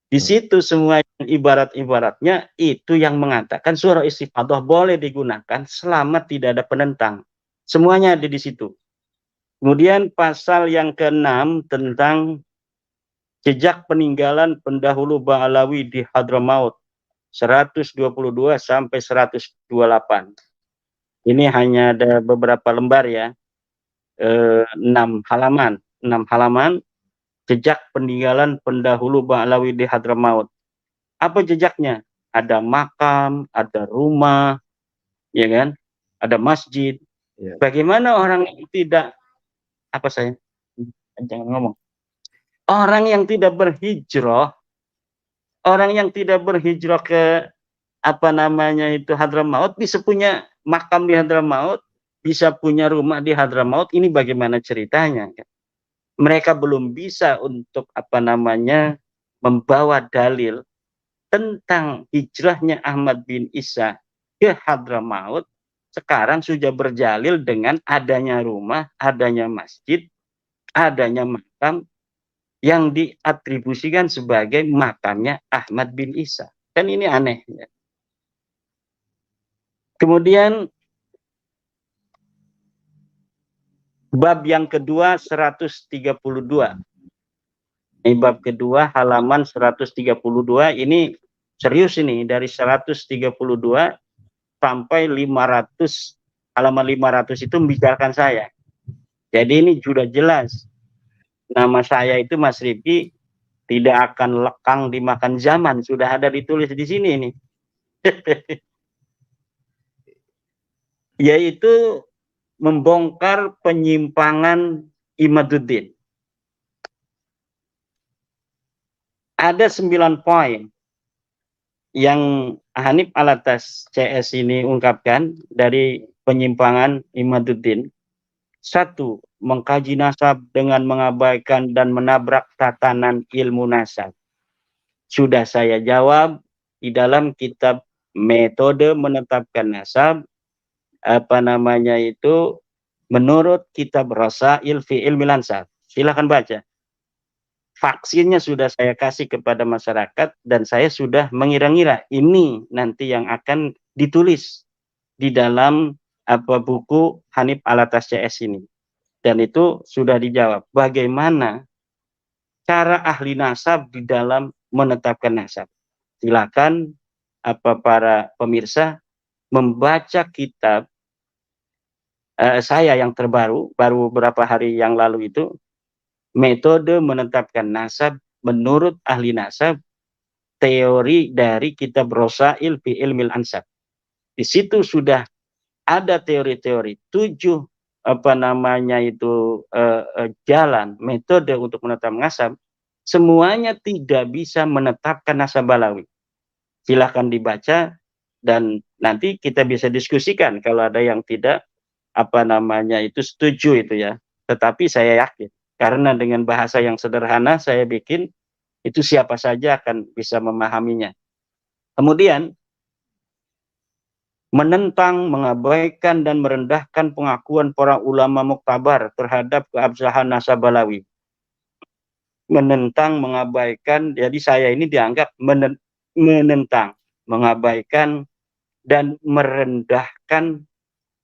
Di situ semua ibarat-ibaratnya itu yang mengatakan surah istifadhah boleh digunakan selama tidak ada penentang. Semuanya ada di situ. Kemudian pasal yang ke-6 tentang jejak peninggalan pendahulu Ba'alawi di Hadramaut 122 sampai 128. Ini hanya ada beberapa lembar ya. 6 halaman jejak peninggalan pendahulu Ba'alawi di Hadramaut. Apa jejaknya? Ada makam, ada rumah, ya kan? Ada masjid. Ya. Bagaimana orang yang tidak apa saya? Jangan ngomong. Orang yang tidak berhijrah, orang yang tidak berhijrah ke apa namanya itu Hadramaut bisa punya makam di Hadramaut, bisa punya rumah di Hadramaut. Ini bagaimana ceritanya? Mereka belum bisa untuk apa namanya membawa dalil tentang hijrahnya Ahmad bin Isa ke Hadramaut. Sekarang sudah berjalil dengan adanya rumah, adanya masjid, adanya makam yang diatribusikan sebagai makamnya Ahmad bin Isa. Kan ini aneh. Kemudian bab yang kedua 132. Ini bab kedua halaman 132. Ini serius ini, dari 132 sampai 500, halaman 500 itu membicarakan saya. Jadi ini sudah jelas. Nama saya itu Mas Rifki tidak akan lekang dimakan zaman. Sudah ada ditulis di sini ini. Yaitu membongkar penyimpangan Imaduddin. Ada 9 poin yang Hanif Alatas CS ini ungkapkan dari penyimpangan Imaduddin. 1. Mengkaji nasab dengan mengabaikan dan menabrak tatanan ilmu nasab. Sudah saya jawab di dalam kitab metode menetapkan nasab, apa namanya itu, menurut kitab Rasail fi Ilmil Ansab. Silakan baca. Vaksinnya sudah saya kasih kepada masyarakat dan saya sudah mengira-ngira ini nanti yang akan ditulis di dalam apa buku Hanif Alatas CS ini. Dan itu sudah dijawab. Bagaimana cara ahli nasab di dalam menetapkan nasab? Silakan apa para pemirsa membaca kitab saya yang terbaru, baru beberapa hari yang lalu itu, metode menetapkan nasab menurut ahli nasab, teori dari kitab Rasail fi Ilmil Ansab. Di situ sudah ada teori-teori 7 apa namanya itu jalan metode untuk menetapkan nasab. Semuanya tidak bisa menetapkan nasab Ba'alawi. Silahkan dibaca dan nanti kita bisa diskusikan kalau ada yang tidak apa namanya itu setuju itu ya. Tetapi saya yakin karena dengan bahasa yang sederhana saya bikin itu siapa saja akan bisa memahaminya. Kemudian menentang, mengabaikan dan merendahkan pengakuan para ulama muktabar terhadap keabsahan nasab Ba'alawi. Menentang, mengabaikan, jadi saya ini dianggap menentang, mengabaikan dan merendahkan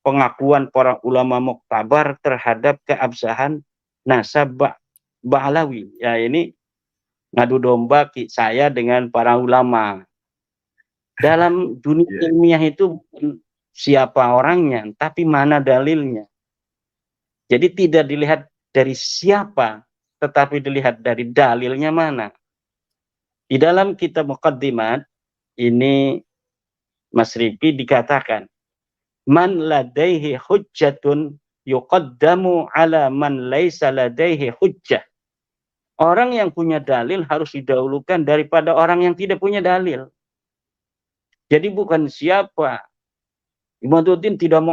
pengakuan para ulama muktabar terhadap keabsahan nasab Ba'alawi. Ya ini ngadu domba saya dengan para ulama. Dalam dunia ilmiah itu siapa orangnya, tapi mana dalilnya. Jadi tidak dilihat dari siapa, tetapi dilihat dari dalilnya mana. Di dalam kitab Muqaddimat, ini Mas Rifki dikatakan, man ladaihi hujjatun yuqaddamu ala man laisa ladaihi hujjah. Orang yang punya dalil harus didahulukan daripada orang yang tidak punya dalil. Jadi bukan siapa. Imaduddin tidak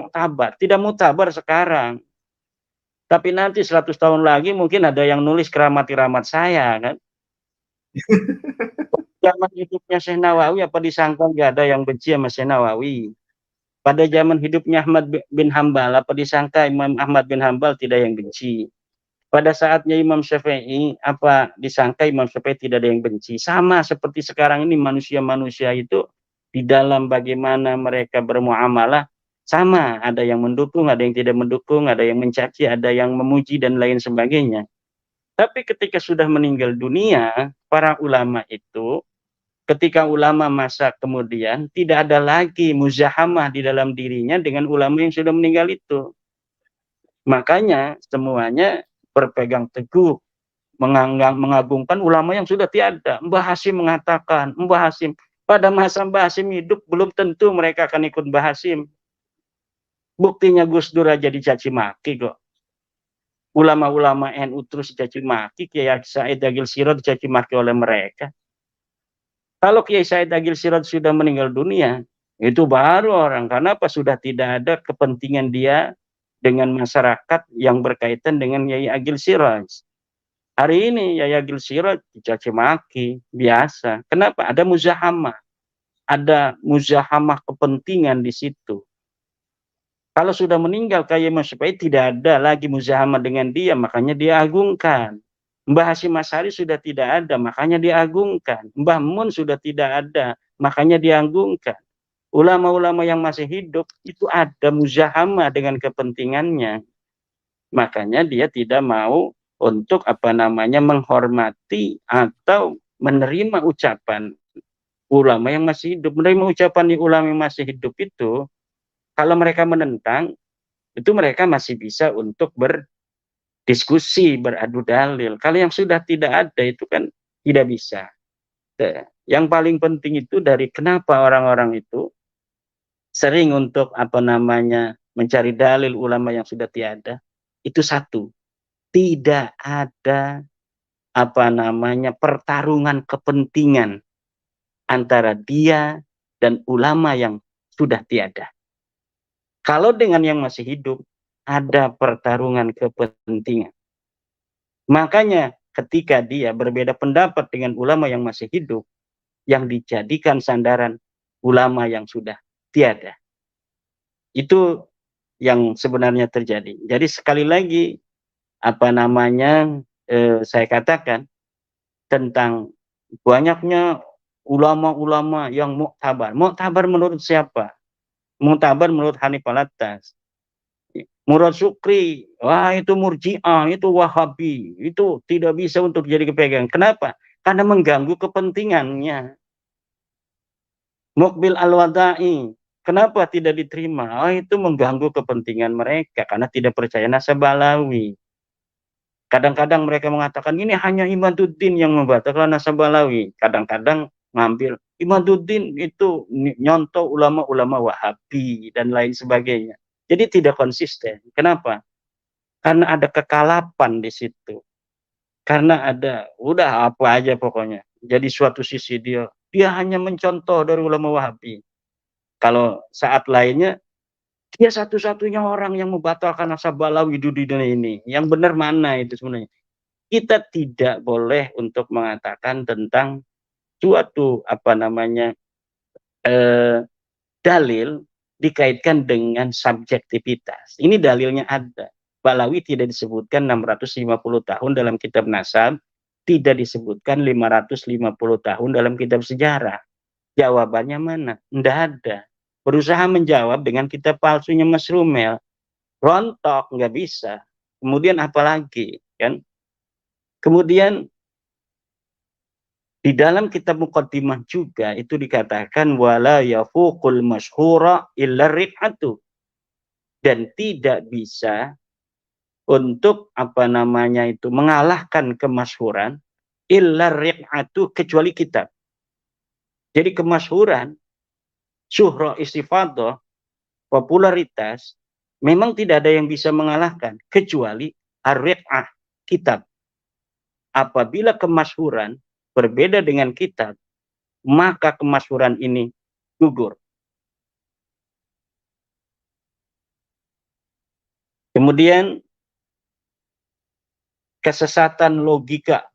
muktabar sekarang. Tapi nanti 100 tahun lagi mungkin ada yang nulis keramat-keramat saya kan. Zaman hidupnya Syekh Nawawi apa disangka nggak ada yang benci sama Syekh Nawawi. Pada zaman hidupnya Ahmad bin Hambal apa disangka Imam Ahmad bin Hambal tidak yang benci. Pada saatnya Imam Syafi'i apa disangka Imam Syafi'i tidak ada yang benci. Sama seperti sekarang ini manusia-manusia itu di dalam bagaimana mereka bermuamalah sama, ada yang mendukung, ada yang tidak mendukung, ada yang mencaci, ada yang memuji dan lain sebagainya. Tapi ketika sudah meninggal dunia, para ulama itu, ketika ulama masa kemudian, tidak ada lagi muzahamah di dalam dirinya dengan ulama yang sudah meninggal itu. Makanya semuanya berpegang teguh, mengagungkan ulama yang sudah tiada. Mbah Hasyim mengatakan, Mbah Hasyim, pada masa Mbah Hasyim hidup, belum tentu mereka akan ikut Mbah Hasyim. Buktinya Gus Dur aja dicaci maki kok. Ulama-ulama NU terus dicaci maki, Kiai Said Agil Sirot dicaci maki oleh mereka. Kalau Kiai Said Agil Sirot sudah meninggal dunia, itu baru orang. Karena apa? Sudah tidak ada kepentingan dia dengan masyarakat yang berkaitan dengan Kiai Agil Sirot. Hari ini Kiai Agil Sirot dicaci maki, biasa. Kenapa? Ada muzahamah. Ada muzahamah kepentingan di situ. Kalau sudah meninggal Kiai Mas Supait, tidak ada lagi muzahamah dengan dia, makanya dia agungkan. Mbah Hasyim Asy'ari sudah tidak ada, makanya diagungkan. Mbah Mun sudah tidak ada, makanya diagungkan. Ulama-ulama yang masih hidup itu ada muzahamah dengan kepentingannya. Makanya dia tidak mau untuk menghormati atau menerima ucapan ulama yang masih hidup. Menerima ucapan di ulama yang masih hidup itu, kalau mereka menentang, itu mereka masih bisa untuk berdiskusi, beradu dalil. Kalau yang sudah tidak ada itu kan tidak bisa. Yang paling penting itu dari kenapa orang-orang itu sering untuk mencari dalil ulama yang sudah tiada. Itu satu, tidak ada pertarungan kepentingan antara dia dan ulama yang sudah tiada. Kalau dengan yang masih hidup, ada pertarungan kepentingan. Makanya ketika dia berbeda pendapat dengan ulama yang masih hidup, yang dijadikan sandaran ulama yang sudah tiada. Itu yang sebenarnya terjadi. Jadi sekali lagi, saya katakan tentang banyaknya ulama-ulama yang muktabar. Muktabar menurut siapa? Muktabar menurut Hanif Alatas. Murad Sukri, wah itu Murji'ah, itu Wahabi, itu tidak bisa untuk jadi kepegang. Kenapa? Karena mengganggu kepentingannya. Mukbil Al-Wada'i, kenapa tidak diterima? Oh, itu mengganggu kepentingan mereka karena tidak percaya Nasabalawi. Kadang-kadang mereka mengatakan ini hanya Imaduddin yang membatalkan Nasabalawi. Kadang-kadang ngambil Imaduddin itu nyontoh ulama-ulama Wahabi dan lain sebagainya. Jadi tidak konsisten. Kenapa? Karena ada kekalapan di situ. Karena ada, udah apa aja pokoknya. Jadi suatu sisi dia hanya mencontoh dari ulama Wahabi. Kalau saat lainnya, dia satu-satunya orang yang membatalkan Nasabalawi di dunia ini. Yang benar mana itu sebenarnya? Kita tidak boleh untuk mengatakan tentang suatu dalil dikaitkan dengan subjektivitas. Ini dalilnya ada. Balawi tidak disebutkan 650 tahun dalam kitab nasab, tidak disebutkan 550 tahun dalam kitab sejarah. Jawabannya mana? Tidak ada. Berusaha menjawab dengan kitab palsunya Mas Rumel, rontok, nggak bisa. Kemudian apalagi, kan? Kemudian di dalam kitab Muqaddimah juga itu dikatakan wala yafuqul masyhura illa rif'atu, dan tidak bisa untuk mengalahkan kemasyhuran illa rif'atu kecuali kitab. Jadi kemasyhuran, syuhra istifadah, popularitas memang tidak ada yang bisa mengalahkan kecuali ar-rif'ah, kitab. Apabila kemasyhuran berbeda dengan kitab, maka kemasyhuran ini gugur. Kemudian kesesatan logika.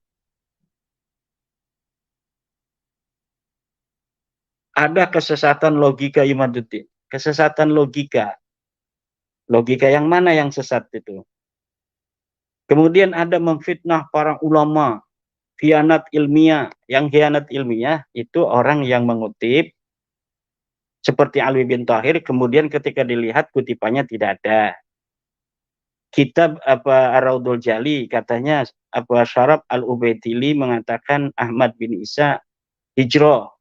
Ada kesesatan logika Imaduddin. Kesesatan logika. Logika yang mana yang sesat itu? Kemudian ada memfitnah para ulama. Khianat ilmiah. Yang khianat ilmiah itu orang yang mengutip seperti Alwi bin Thahir, kemudian ketika dilihat kutipannya tidak ada. Kitab Ar-Raudhul Jali, katanya Syaraf Al-Ubaidili mengatakan Ahmad bin Isa hijrah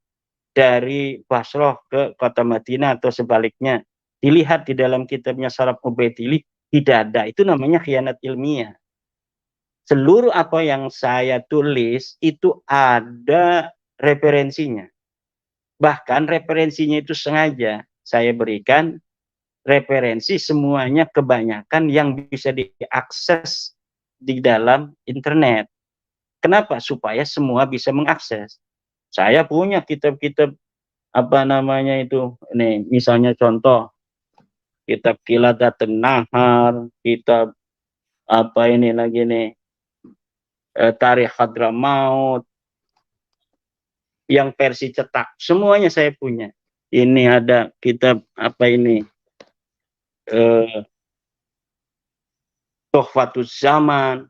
dari Basrah ke kota Madinah atau sebaliknya. Dilihat di dalam kitabnya Syaraf Ubaidili tidak ada. Itu namanya khianat ilmiah. Seluruh apa yang saya tulis itu ada referensinya. Bahkan referensinya itu sengaja saya berikan referensi semuanya, kebanyakan yang bisa diakses di dalam internet. Kenapa? Supaya semua bisa mengakses. Saya punya kitab-kitab ini misalnya contoh kitab Qiladatun Nahar, kitab Tarikh Hadramaut yang versi cetak, semuanya saya punya. Ini ada kitab Tuhfatuz Zaman.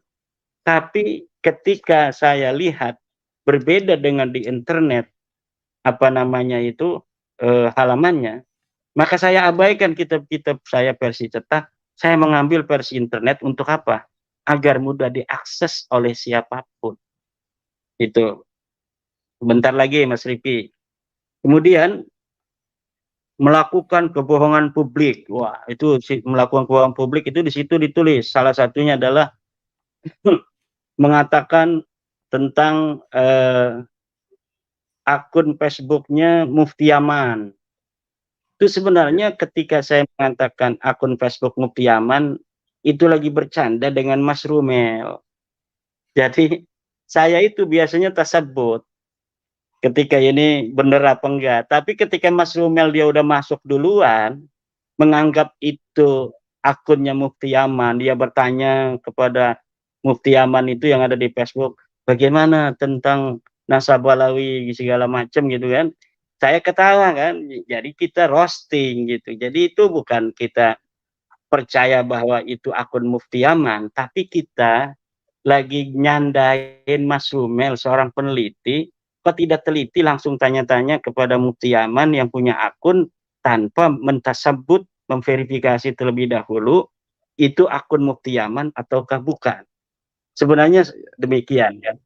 Tapi ketika saya lihat berbeda dengan di internet halamannya, maka saya abaikan kitab-kitab saya versi cetak, saya mengambil versi internet untuk apa? Agar mudah diakses oleh siapapun. Itu. Bentar lagi Mas Riki. Kemudian melakukan kebohongan publik. Wah, itu melakukan kebohongan publik itu di situ ditulis. Salah satunya adalah mengatakan tentang akun Facebooknya Mufti Yaman. Itu sebenarnya ketika saya mengatakan akun Facebook Mufti Yaman, itu lagi bercanda dengan Mas Rumel. Jadi saya itu biasanya tasabut ketika ini benar apa enggak. Tapi ketika Mas Rumel dia udah masuk duluan, menganggap itu akunnya Mufti Yaman, dia bertanya kepada Mufti Yaman itu yang ada di Facebook, bagaimana tentang Nasabalawi segala macam gitu kan. Saya ketawa kan, jadi kita roasting gitu. Jadi itu bukan kita percaya bahwa itu akun Mufti Yaman, tapi kita lagi nyandain Mas Rumel, seorang peneliti, kok tidak teliti langsung tanya-tanya kepada Mufti Yaman yang punya akun tanpa mentasabut, memverifikasi terlebih dahulu, itu akun Mufti Yaman ataukah bukan. Sebenarnya demikian kan.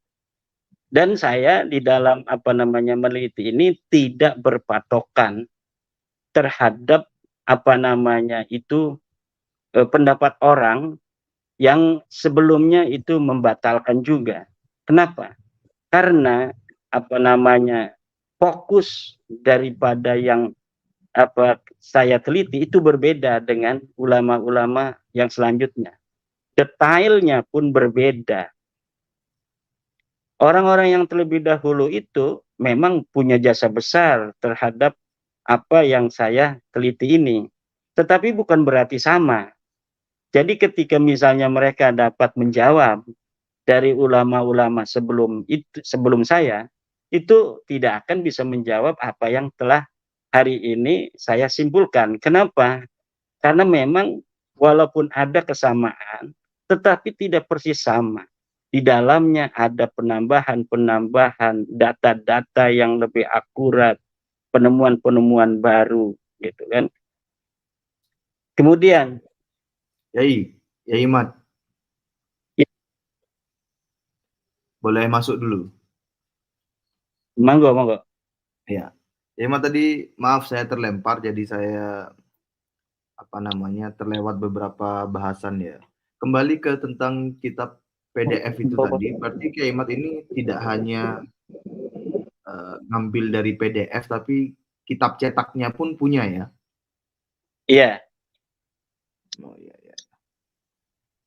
Dan saya di dalam meneliti ini tidak berpatokan terhadap pendapat orang yang sebelumnya itu membatalkan juga. Kenapa? Karena fokus daripada yang saya teliti itu berbeda dengan ulama-ulama yang selanjutnya. Detailnya pun berbeda. Orang-orang yang terlebih dahulu itu memang punya jasa besar terhadap apa yang saya teliti ini. Tetapi bukan berarti sama. Jadi ketika misalnya mereka dapat menjawab dari ulama-ulama sebelum saya, itu tidak akan bisa menjawab apa yang telah hari ini saya simpulkan. Kenapa? Karena memang walaupun ada kesamaan, tetapi tidak persis sama. Di dalamnya ada penambahan data-data yang lebih akurat, penemuan-penemuan baru, gitu kan. Kemudian, Yai Mat, ya, boleh masuk dulu. Monggo. Ya, Yai Mat tadi maaf saya terlempar, jadi saya terlewat beberapa bahasan ya. Kembali ke tentang kitab PDF itu tadi, berarti Kiai Mat ini tidak hanya ngambil dari PDF, tapi kitab cetaknya pun punya ya? Iya. Oh iya.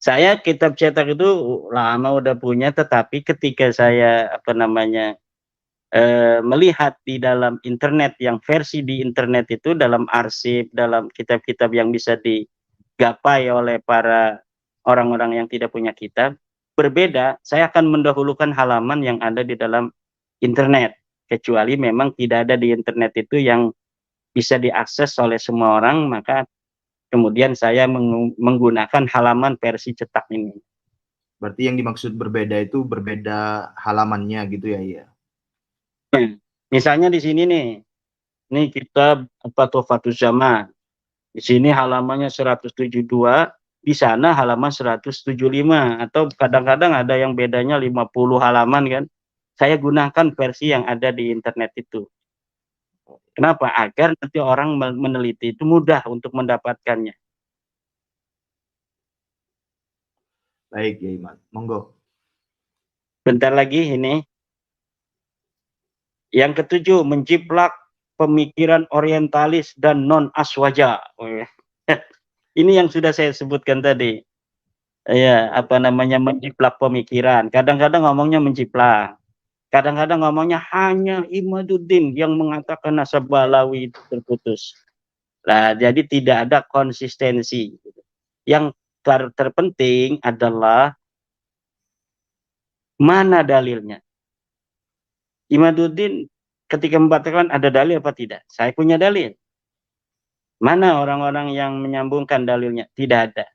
Saya kitab cetak itu lama udah punya, tetapi ketika saya melihat di dalam internet, yang versi di internet itu dalam arsip, dalam kitab-kitab yang bisa digapai oleh para orang-orang yang tidak punya kitab, berbeda. Saya akan mendahulukan halaman yang ada di dalam internet, kecuali memang tidak ada di internet itu yang bisa diakses oleh semua orang, maka kemudian saya menggunakan halaman versi cetak ini. Berarti yang dimaksud berbeda itu berbeda halamannya gitu ya? Iya. Misalnya di sini nih, Ini kitab Tuhfatul Zaman. Di sini halamannya 172, di sana halaman 175, atau kadang-kadang ada yang bedanya 50 halaman kan. Saya gunakan versi yang ada di internet itu. Kenapa? Agar nanti orang meneliti itu mudah untuk mendapatkannya. Baik, ya Iman. Monggo. Bentar lagi ini. Yang ketujuh, menjiplak pemikiran orientalis dan non-aswaja. Ini yang sudah saya sebutkan tadi. Ya, apa namanya, menjiplak pemikiran. Kadang-kadang ngomongnya menjiplak. Kadang-kadang ngomongnya hanya Imaduddin yang mengatakan nasab Balawi itu terputus. Nah, jadi tidak ada konsistensi. Yang terpenting adalah mana dalilnya. Imaduddin ketika membatalkan ada dalil apa tidak? Saya punya dalil. Mana orang-orang yang menyambungkan dalilnya? Tidak ada.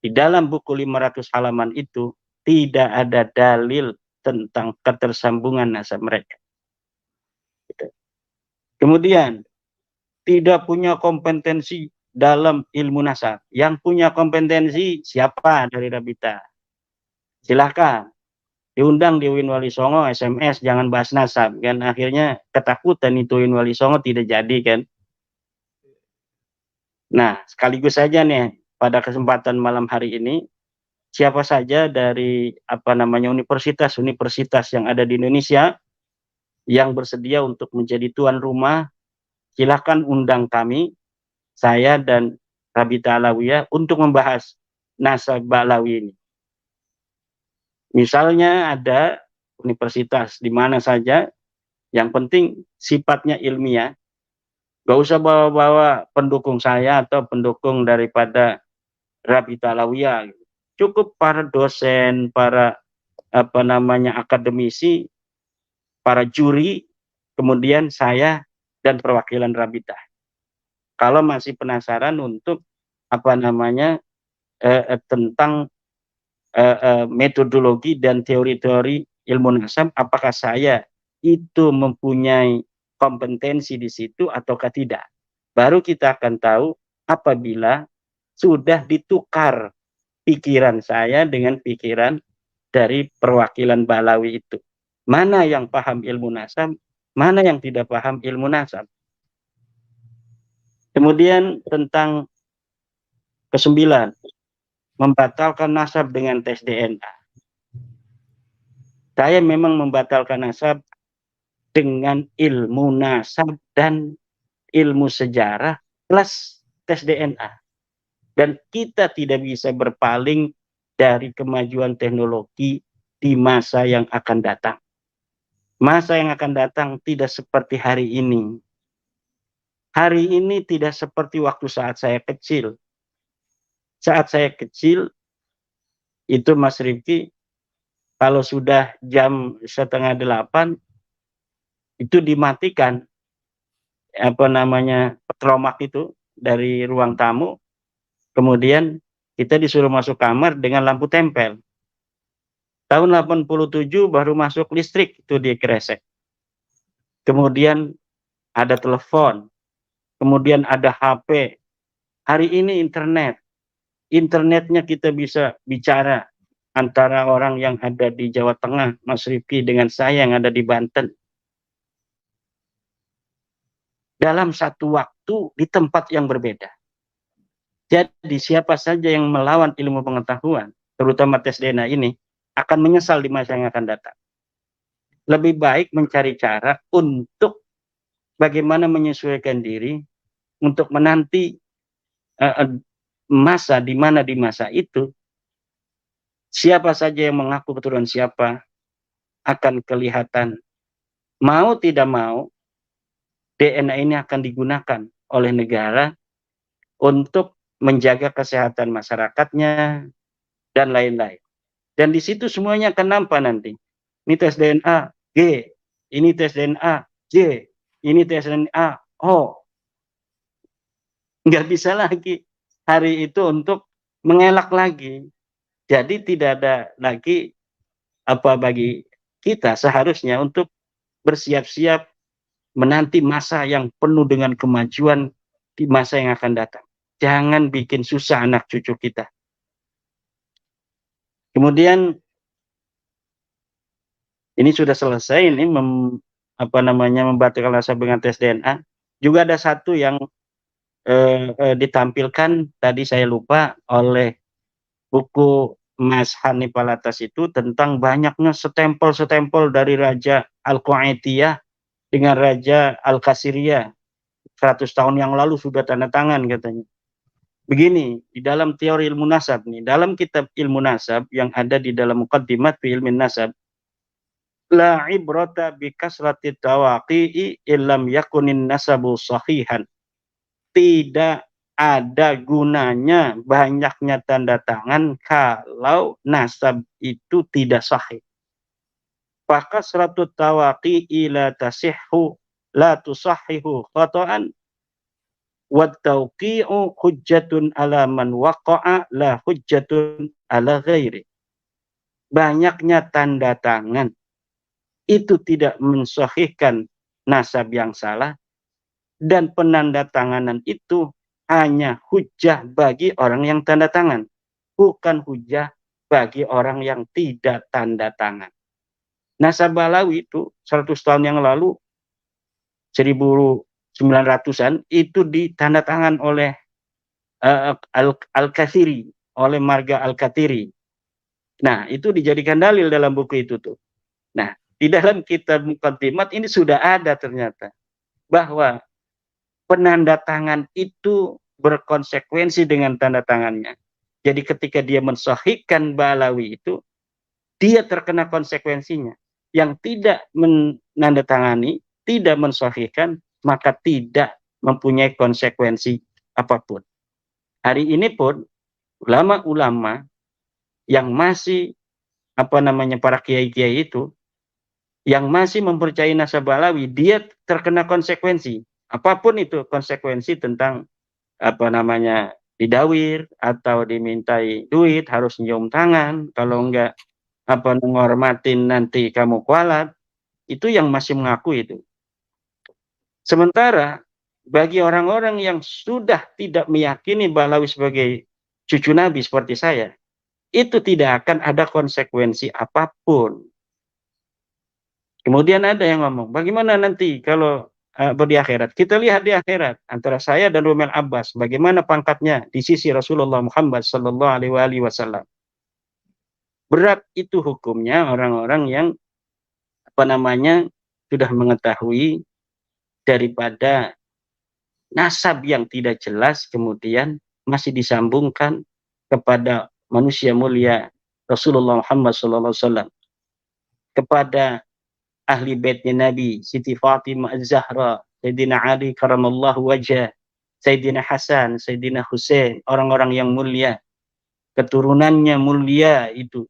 Di dalam buku 500 halaman itu tidak ada dalil tentang ketersambungan nasab mereka. Gitu. Kemudian tidak punya kompetensi dalam ilmu nasab. Yang punya kompetensi siapa dari Rabita? Silahkan diundang di Uin Wali Songo, SMS, jangan bahas nasab kan, akhirnya ketakutan itu Uin Wali Songo tidak jadi kan. Nah, sekaligus saja nih pada kesempatan malam hari ini, siapa saja dari universitas yang ada di Indonesia yang bersedia untuk menjadi tuan rumah, silakan undang kami, saya dan Rabita Alawiyah, untuk membahas nasab Balawi ini. Misalnya ada universitas di mana saja, yang penting sifatnya ilmiah, gak usah bawa-bawa pendukung saya atau pendukung daripada Rabita Alawiyah. Cukup para dosen, para akademisi, para juri, kemudian saya dan perwakilan Rabita. Kalau masih penasaran untuk tentang metodologi dan teori-teori ilmu nasab, apakah saya itu mempunyai kompetensi di situ ataukah tidak. Baru kita akan tahu apabila sudah ditukar pikiran saya dengan pikiran dari perwakilan Balawi itu. Mana yang paham ilmu nasab, mana yang tidak paham ilmu nasab. Kemudian tentang ke-9, membatalkan nasab dengan tes DNA. Saya memang membatalkan nasab dengan ilmu nasab dan ilmu sejarah plus tes DNA. Dan kita tidak bisa berpaling dari kemajuan teknologi di masa yang akan datang. Masa yang akan datang tidak seperti hari ini. Hari ini tidak seperti waktu saat saya kecil. Saat saya kecil, itu Mas Rifki, kalau sudah jam 7:30, itu dimatikan petromak itu dari ruang tamu, kemudian kita disuruh masuk kamar dengan lampu tempel. Tahun 87 baru masuk listrik itu di Kresek. Kemudian ada telepon, kemudian ada HP. Hari ini internetnya kita bisa bicara antara orang yang ada di Jawa Tengah, Mas Rifki, dengan saya yang ada di Banten. Dalam satu waktu di tempat yang berbeda. Jadi siapa saja yang melawan ilmu pengetahuan, terutama tes DNA ini, akan menyesal di masa yang akan datang. Lebih baik mencari cara untuk bagaimana menyesuaikan diri untuk menanti masa di mana di masa itu siapa saja yang mengaku keturunan siapa akan kelihatan. Mau tidak mau, DNA ini akan digunakan oleh negara untuk menjaga kesehatan masyarakatnya dan lain-lain. Dan di situ semuanya akan nampak nanti. Ini tes DNA G, ini tes DNA J, ini tes DNA O. Nggak bisa lagi hari itu untuk mengelak lagi. Jadi tidak ada lagi bagi kita seharusnya untuk bersiap-siap menanti masa yang penuh dengan kemajuan di masa yang akan datang. Jangan bikin susah anak cucu kita. Kemudian ini sudah selesai, ini membatalkan nasab dengan tes DNA. Juga ada satu yang ditampilkan tadi saya lupa oleh buku Mas Hanif Alatas itu tentang banyaknya stempel-stempel dari Raja Al-Qaitiyah dengan Raja Al-Kasiriyah 100 tahun yang lalu sudah tanda tangan katanya. Begini, di dalam teori ilmu nasab nih, dalam kitab ilmu nasab yang ada di dalam Muqaddimat fi ilmin nasab, la ibrata bi kasrati tawaqi'i illam yakunin nasabu sahihan. Tidak ada gunanya banyaknya tanda tangan kalau nasab itu tidak sahih. Fakasratu tawaqi'i la tasihhu la tusahhihu khata'an wa tawqi'u hujjatun ala man waqa'a la hujjatun ala ghairi. Banyaknya tanda tangan itu tidak mensahihkan nasab yang salah, dan penandatanganan itu hanya hujah bagi orang yang tanda tangan, bukan hujah bagi orang yang tidak tanda tangan. Nasab Balawi itu 100 tahun yang lalu, 1900-an, itu ditanda tangan oleh Al-Kathiri, oleh Marga Al-Kathiri. Nah, itu dijadikan dalil dalam buku itu tuh. Nah, di dalam kitab Muqaddimat ini sudah ada ternyata bahwa penanda tangan itu berkonsekuensi dengan tanda tangannya. Jadi ketika dia mensahihkan Balawi itu, dia terkena konsekuensinya. Yang tidak menandatangani, tidak mensahihkan, maka tidak mempunyai konsekuensi apapun. Hari ini pun ulama-ulama yang masih para kiai-kiai itu yang masih mempercayai nasab Balawi, dia terkena konsekuensi. Apapun itu konsekuensi tentang didawir atau dimintai duit, harus nyium tangan, kalau enggak menghormatin nanti kamu kualat, itu yang masih mengaku itu. Sementara bagi orang-orang yang sudah tidak meyakini Balawi sebagai cucu Nabi seperti saya, itu tidak akan ada konsekuensi apapun. Kemudian ada yang ngomong, bagaimana nanti kalau di akhirat? Kita lihat di akhirat antara saya dan Rumel Abbas, bagaimana pangkatnya di sisi Rasulullah Muhammad sallallahu alaihi wasallam. Berat itu hukumnya orang-orang yang sudah mengetahui daripada nasab yang tidak jelas kemudian masih disambungkan kepada manusia mulia Rasulullah Muhammad sallallahu alaihi wasallam, kepada ahli baitnya Nabi, Siti Fatimah Az-Zahra, Sayyidina Ali karamallahu wajah, Sayyidina Hasan, Sayyidina Husain, orang-orang yang mulia, keturunannya mulia itu.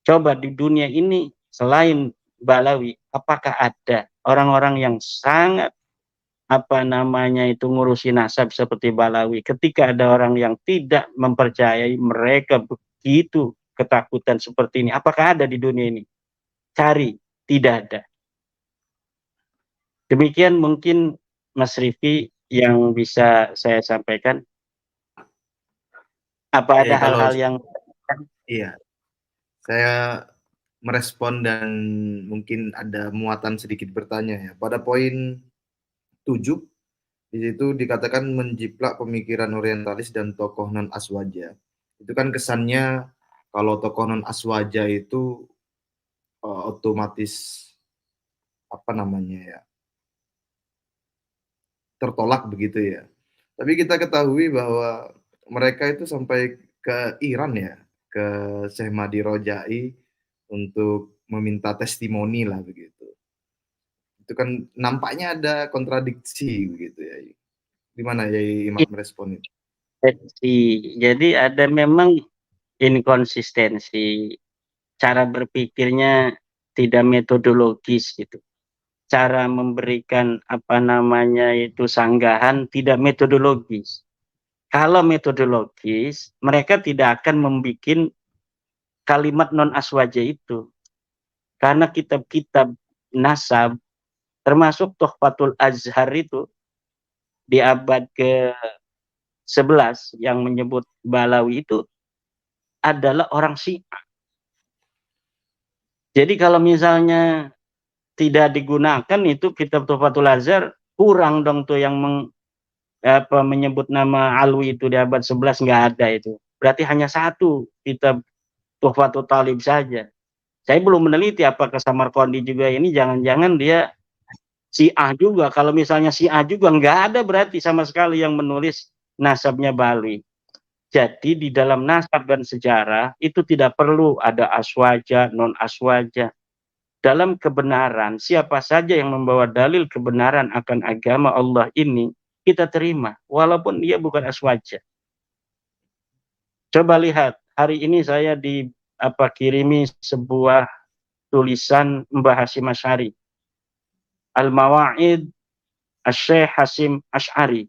Coba di dunia ini selain Balawi, apakah ada orang-orang yang sangat ngurusi nasab seperti Balawi? Ketika ada orang yang tidak mempercayai mereka begitu ketakutan seperti ini, apakah ada di dunia ini? Cari. Tidak ada. Demikian mungkin Mas Rifki yang bisa saya sampaikan. Apa ada hal-hal yang... Iya, saya merespon dan mungkin ada muatan sedikit bertanya ya. Pada poin 7, di situ dikatakan menjiplak pemikiran orientalis dan tokoh non-aswaja. Itu kan kesannya kalau tokoh non-aswaja itu otomatis tertolak begitu ya. Tapi kita ketahui bahwa mereka itu sampai ke Iran ya, ke Syekh Mahdi Rojai untuk meminta testimoni lah begitu. Itu kan nampaknya ada kontradiksi begitu ya. Gimana ya Imam merespon itu? Jadi ada memang inkonsistensi, cara berpikirnya tidak metodologis gitu. Cara memberikan sanggahan tidak metodologis. Kalau metodologis, mereka tidak akan membuat kalimat non aswaja itu. Karena kitab-kitab nasab termasuk Tuhfatul Azhar itu di abad ke-11 yang menyebut Balawi itu adalah orang Syiah. Jadi kalau misalnya tidak digunakan itu kitab Tuhfatul Azhar, kurang dong tuh yang menyebut nama Alwi itu di abad 11, nggak ada itu. Berarti hanya satu kitab Tuhfatul Talib saja. Saya belum meneliti apakah Samarqandi juga ini jangan-jangan dia Syiah juga. Kalau misalnya Syiah juga nggak ada berarti sama sekali yang menulis nasabnya Balwi. Jadi di dalam nasab dan sejarah itu tidak perlu ada aswaja, non aswaja. Dalam kebenaran, siapa saja yang membawa dalil kebenaran akan agama Allah ini, kita terima. Walaupun dia bukan aswaja. Coba lihat, hari ini saya kirimi sebuah tulisan Mbah Hasyim Asy'ari. Al-Mawa'id Asy-Syaikh Hasyim Asy'ari.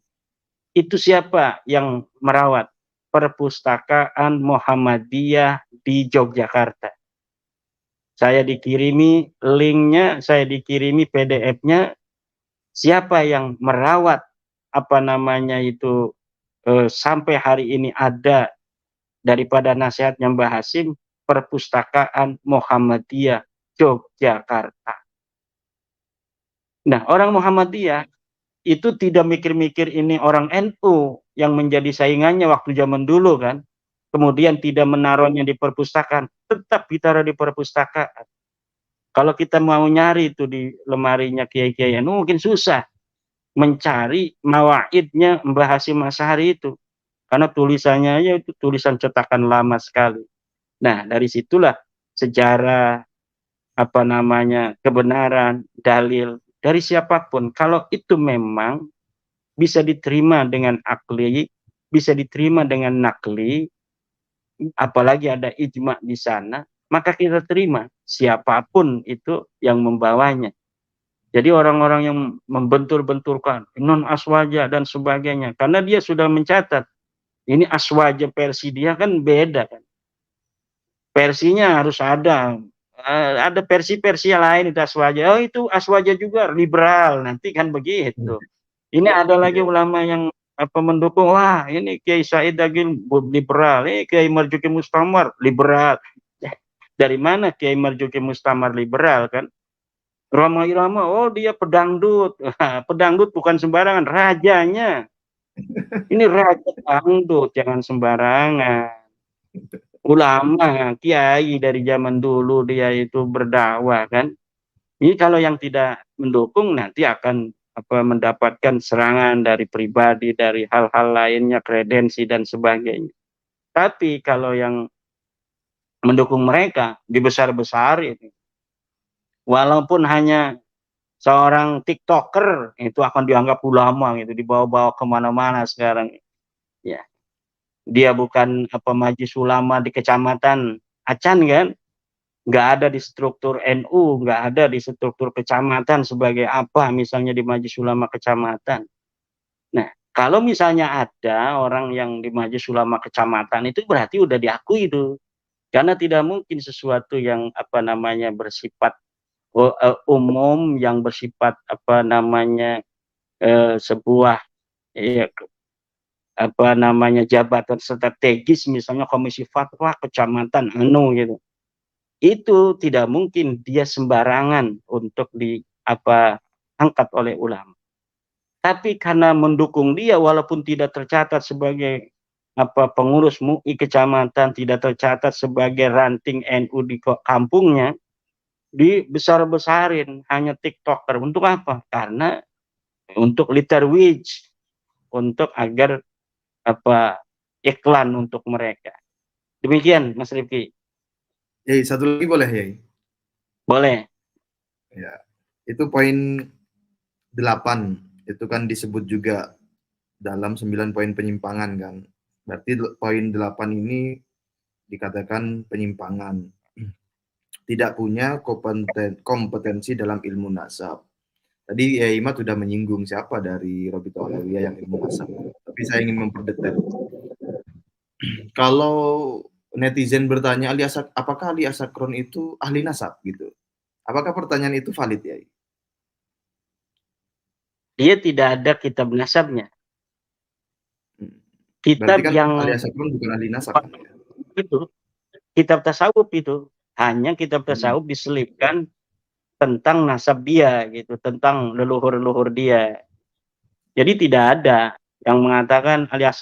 Itu siapa yang merawat? Perpustakaan Muhammadiyah di Yogyakarta. Saya dikirimi linknya, saya dikirimi PDF-nya. Siapa yang merawat sampai hari ini ada daripada nasihatnya Mbah Hasyim, Perpustakaan Muhammadiyah Yogyakarta. Nah, orang Muhammadiyah itu tidak mikir-mikir ini orang NU yang menjadi saingannya waktu zaman dulu kan. Kemudian tidak menaruhnya di perpustakaan, tetap ditaruh di perpustakaan. Kalau kita mau nyari itu di lemarinya Kiai-Kiai NU mungkin susah mencari mawaidnya Mbah Hasyim Asy'ari itu. Karena tulisannya aja itu tulisan cetakan lama sekali. Nah, dari situlah sejarah kebenaran, dalil dari siapapun, kalau itu memang bisa diterima dengan akli, bisa diterima dengan nakli, apalagi ada ijma di sana, maka kita terima siapapun itu yang membawanya. Jadi orang-orang yang membentur-benturkan non aswaja dan sebagainya, karena dia sudah mencatat ini aswaja versi dia kan beda kan. Versinya harus ada versi-versi lain itu aswaja. Oh itu aswaja juga liberal nanti kan begitu. Ini ada lagi ulama yang mendukung, wah ini Kiai Said Agil liberal, Kiai Marzuki Mustamar liberal. Dari mana Kiai Marzuki Mustamar liberal kan? Roma Irama, oh dia pedangdut. Pedangdut bukan sembarangan, rajanya. Ini raja dangdut, jangan sembarangan. Ulama, kiai dari zaman dulu dia itu berdakwah kan. Ini kalau yang tidak mendukung nanti akan mendapatkan serangan dari pribadi, dari hal-hal lainnya, kredensi dan sebagainya. Tapi kalau yang mendukung mereka dibesar-besarin, walaupun hanya seorang TikToker itu akan dianggap ulama gitu, dibawa-bawa kemana-mana sekarang. Ya, dia bukan majelis ulama di kecamatan Acan kan, nggak ada di struktur NU, nggak ada di struktur kecamatan sebagai apa misalnya di majelis ulama kecamatan. Nah, kalau misalnya ada orang yang di majelis ulama kecamatan itu berarti udah diakui itu, karena tidak mungkin sesuatu yang bersifat umum, yang bersifat sebuah jabatan strategis, misalnya komisi fatwa kecamatan gitu, itu tidak mungkin dia sembarangan untuk angkat oleh ulama. Tapi karena mendukung dia walaupun tidak tercatat sebagai pengurus MUI kecamatan, tidak tercatat sebagai ranting NU di kampungnya, dibesar-besarin hanya TikToker. Untuk apa? Karena untuk literwij, untuk agar iklan untuk mereka. Demikian Mas Rifki. Yai, satu lagi boleh Yai? Boleh. Ya, itu poin 8. Itu kan disebut juga dalam 9 poin penyimpangan kan. Berarti poin 8 ini dikatakan penyimpangan. Tidak punya kompetensi dalam ilmu nasab. Tadi ya Imat sudah menyinggung siapa dari Robito Alawiyah yang ilmu nasab. Tapi saya ingin memperdetail. Kalau netizen bertanya apakah Ali Asakron itu ahli nasab gitu? Apakah pertanyaan itu valid ya? dia tidak ada kitab nasabnya. Kitab Berarti kan yang alias Sakrun bukan ahli nasab kan ya? itu, kitab tasawuf itu, hanya kitab Hmm. tasawuf diselipkan tentang nasab dia gitu, tentang leluhur-leluhur dia. Jadi tidak ada yang mengatakan alias